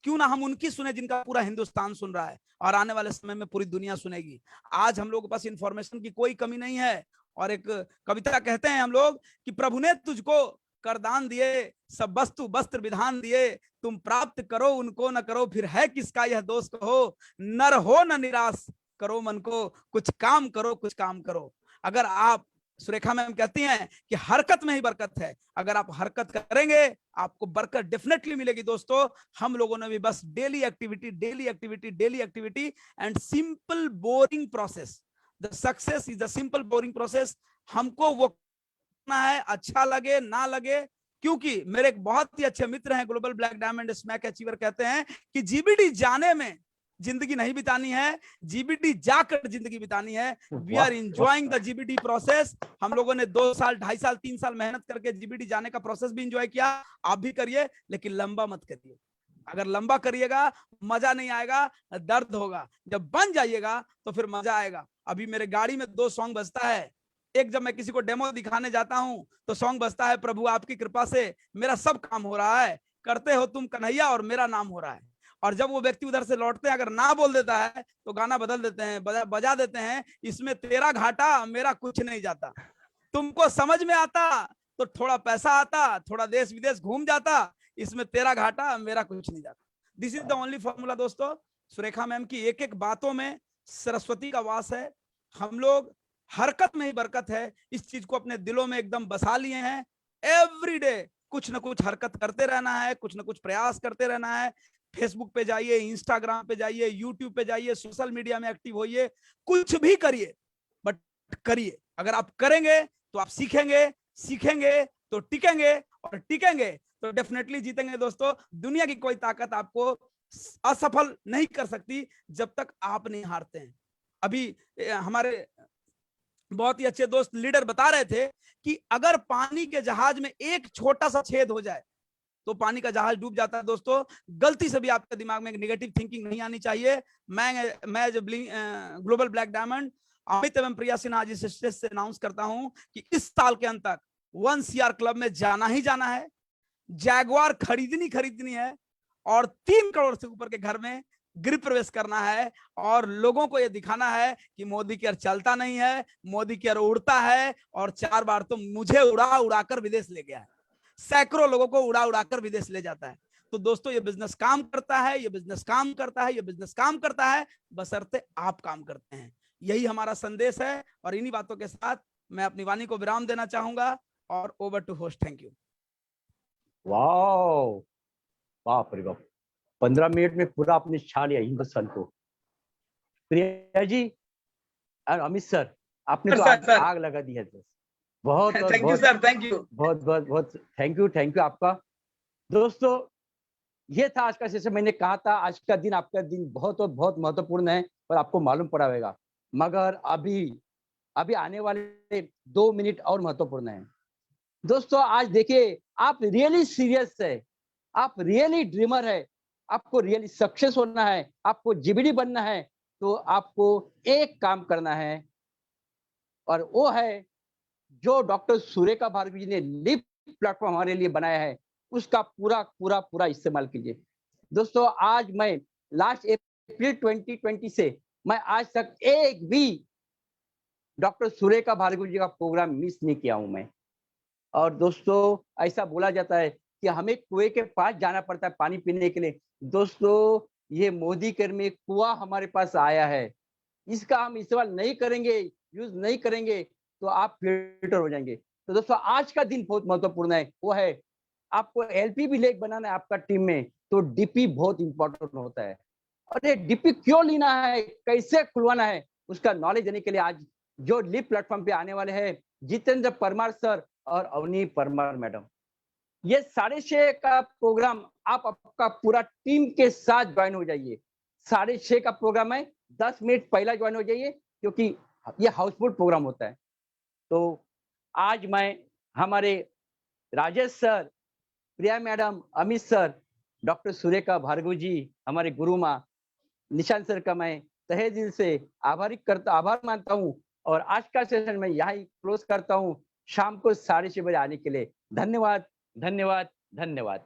F: क्यों ना हम उनकी सुने जिनका पूरा हिंदुस्तान सुन रहा है और आने वाले समय में पूरी दुनिया सुनेगी। आज हम लोगों के पास इंफॉर्मेशन की कोई कमी नहीं है। और एक कविता कहते हैं हम लोग कि प्रभु ने तुझको करदान दिए, सब वस्तु वस्त्र विधान दिए, तुम प्राप्त करो उनको न करो, फिर है किसका यह दोष कहो, नर हो न निराश करो मन को, कुछ काम करो कुछ काम करो। अगर आप, सुरेखा मैम कहती हैं कि हरकत में ही बरकत है, अगर आप हरकत करेंगे आपको बरकत डेफिनेटली मिलेगी। दोस्तों हम लोगों ने भी बस daily activity and simple boring process, the success is the simple boring process. हमको वो करना है, अच्छा लगे ना लगे, क्योंकि मेरे एक बहुत ही अच्छे मित्र हैं global black diamond smack achiever, कहते हैं कि जीबीडी जाने में जिंदगी नहीं बितानी है, जीबीडी जाकर जिंदगी बितानी है। We are enjoying the GBD process. हम लोगों ने 2 साल 2.5 साल 3 साल मेहनत करके जीबीडी जाने का प्रोसेस भी एंजॉय किया। आप भी करिए, लेकिन लंबा मत करिए। अगर लंबा करिएगा मजा नहीं आएगा, दर्द होगा। जब बन जाइएगा तो फिर मजा आएगा। अभी मेरे गाड़ी में 2 सॉन्ग बजता है। एक जब मैं किसी को डेमो दिखाने जाता हूं तो सॉन्ग बजता है, प्रभु आपकी कृपा से मेरा सब काम हो रहा है, करते हो तुम कन्हैया और मेरा नाम हो रहा है। और जब वो व्यक्ति उधर से लौटते हैं अगर ना बोल देता है तो गाना बदल देते हैं, बजा देते हैं, इसमें तेरा घाटा मेरा कुछ नहीं जाता। तुमको समझ में आता तो थोड़ा पैसा आता, थोड़ा देश विदेश घूम जाता, इसमें तेरा घाटा मेरा कुछ नहीं जाता। This is the only formula दोस्तों। सुरेखा मैम की एक एक बातों में सरस्वती का वास है। हम लोग हरकत में ही बरकत है, इस चीज को अपने दिलों में एकदम बसा लिए हैं। एवरीडे कुछ ना कुछ हरकत करते रहना है, कुछ ना कुछ प्रयास करते रहना है। फेसबुक पे जाइए, इंस्टाग्राम पे जाइए, यूट्यूब पे जाइए, सोशल मीडिया में एक्टिव होइए, कुछ भी करिए बट करिए। अगर आप करेंगे तो आप सीखेंगे तो टिकेंगे, और टिकेंगे तो डेफिनेटली जीतेंगे। दोस्तों दुनिया की कोई ताकत आपको असफल नहीं कर सकती जब तक आप नहीं हारते हैं। अभी हमारे बहुत ही अच्छे दोस्त लीडर बता रहे थे कि अगर पानी के जहाज में एक छोटा सा छेद हो जाए तो पानी का जहाज डूब जाता है। दोस्तों गलती से भी आपके दिमाग में एक नेगेटिव थिंकिंग नहीं आनी चाहिए। मैं जब ग्लोबल ब्लैक डायमंड अमित एवं प्रिया सिन्हा जी स्टेज से अनाउंस करता हूं कि इस साल के अंत तक 1 CR क्लब में जाना ही जाना है, जैगुआर खरीदनी है, और 3 करोड़ से ऊपर के घर में गृह प्रवेश करना है, और लोगों को यह दिखाना है कि मोदी केयर चलता नहीं है, मोदी केयर उड़ता है, और 4 बार तो मुझे उड़ाकर विदेश ले गया है, सैकड़ों लोगों को उड़ाकर विदेश ले जाता है। तो दोस्तों ये बिजनेस काम करता है, ये बिजनेस काम करता है, बशर्ते आप काम करते हैं। यही हमारा संदेश है। और इन्हीं बातों के साथ मैं अपनी वाणी को विराम देना चाहूंगा और over to host. Thank you.
I: Wow, बाप रे बाप, 15 मिनट में पूरा आपने छा लिया हिंदुस्तान को। प्रिया जी और अमित सर, आपने तो आग लगा दी है। बहुत
F: thank you sir, thank you,
I: बहुत थैंक यू आपका। दोस्तों ये था आज का सेशन। मैंने कहा था आज का दिन आपका दिन बहुत और बहुत महत्वपूर्ण है और आपको मालूम पड़ा होगा, मगर अभी आने वाले 2 मिनट और महत्वपूर्ण है। दोस्तों आज देखिए, आप रियली सीरियस है, आप रियली ड्रीमर है, आपको रियली सक्सेस होना है, आपको जीबीडी बनना है, तो आपको एक काम करना है, और वो है जो डॉक्टर सुरेखा भार्गवी जी ने लिप प्लेटफॉर्म हमारे लिए बनाया है, उसका पूरा पूरा पूरा इस्तेमाल कीजिए। दोस्तों आज मैं लास्ट अप्रैल 2020 से मैं आज तक एक भी डॉक्टर सुरेखा भार्गवी जी का प्रोग्राम मिस नहीं किया हूं मैं। और दोस्तों ऐसा बोला जाता है कि हमें कुएं के पास जाना पड़ता है पानी पीने के लिए। दोस्तों ये मोदी कर में कुआं हमारे पास आया है, इसका हम इस्तेमाल नहीं करेंगे, यूज नहीं करेंगे तो आप फिल्टर हो जाएंगे। तो दोस्तों आज का दिन बहुत महत्वपूर्ण है, वो है आपको एलपी भी लेक बनाना है आपका टीम में, तो डीपी बहुत इंपॉर्टेंट होता है। और ये डीपी क्यों लेना है, कैसे खुलवाना है, उसका नॉलेज देने के लिए आज जो लिप प्लेटफॉर्म पे आने वाले हैं जितेंद्र परमार सर और अवनी परमार मैडम। ये 6:30 का प्रोग्राम आप आपका पूरा टीम के साथ ज्वाइन हो जाइए। 6:30 का प्रोग्राम है, 10 मिनट पहला ज्वाइन हो जाइए क्योंकि ये हाउसफुल प्रोग्राम होता है। तो आज मैं हमारे Rajesh sir, Priya madam, Amit sir, doctor Surekha Bhargavi ji, हमारे गुरु माँ निशांत सर का मैं तहे दिल से आभार मानता हूँ। और आज का सेशन मैं यहाँ ही क्लोज करता हूँ, शाम को 6:30 बजे आने के लिए। धन्यवाद धन्यवाद धन्यवाद।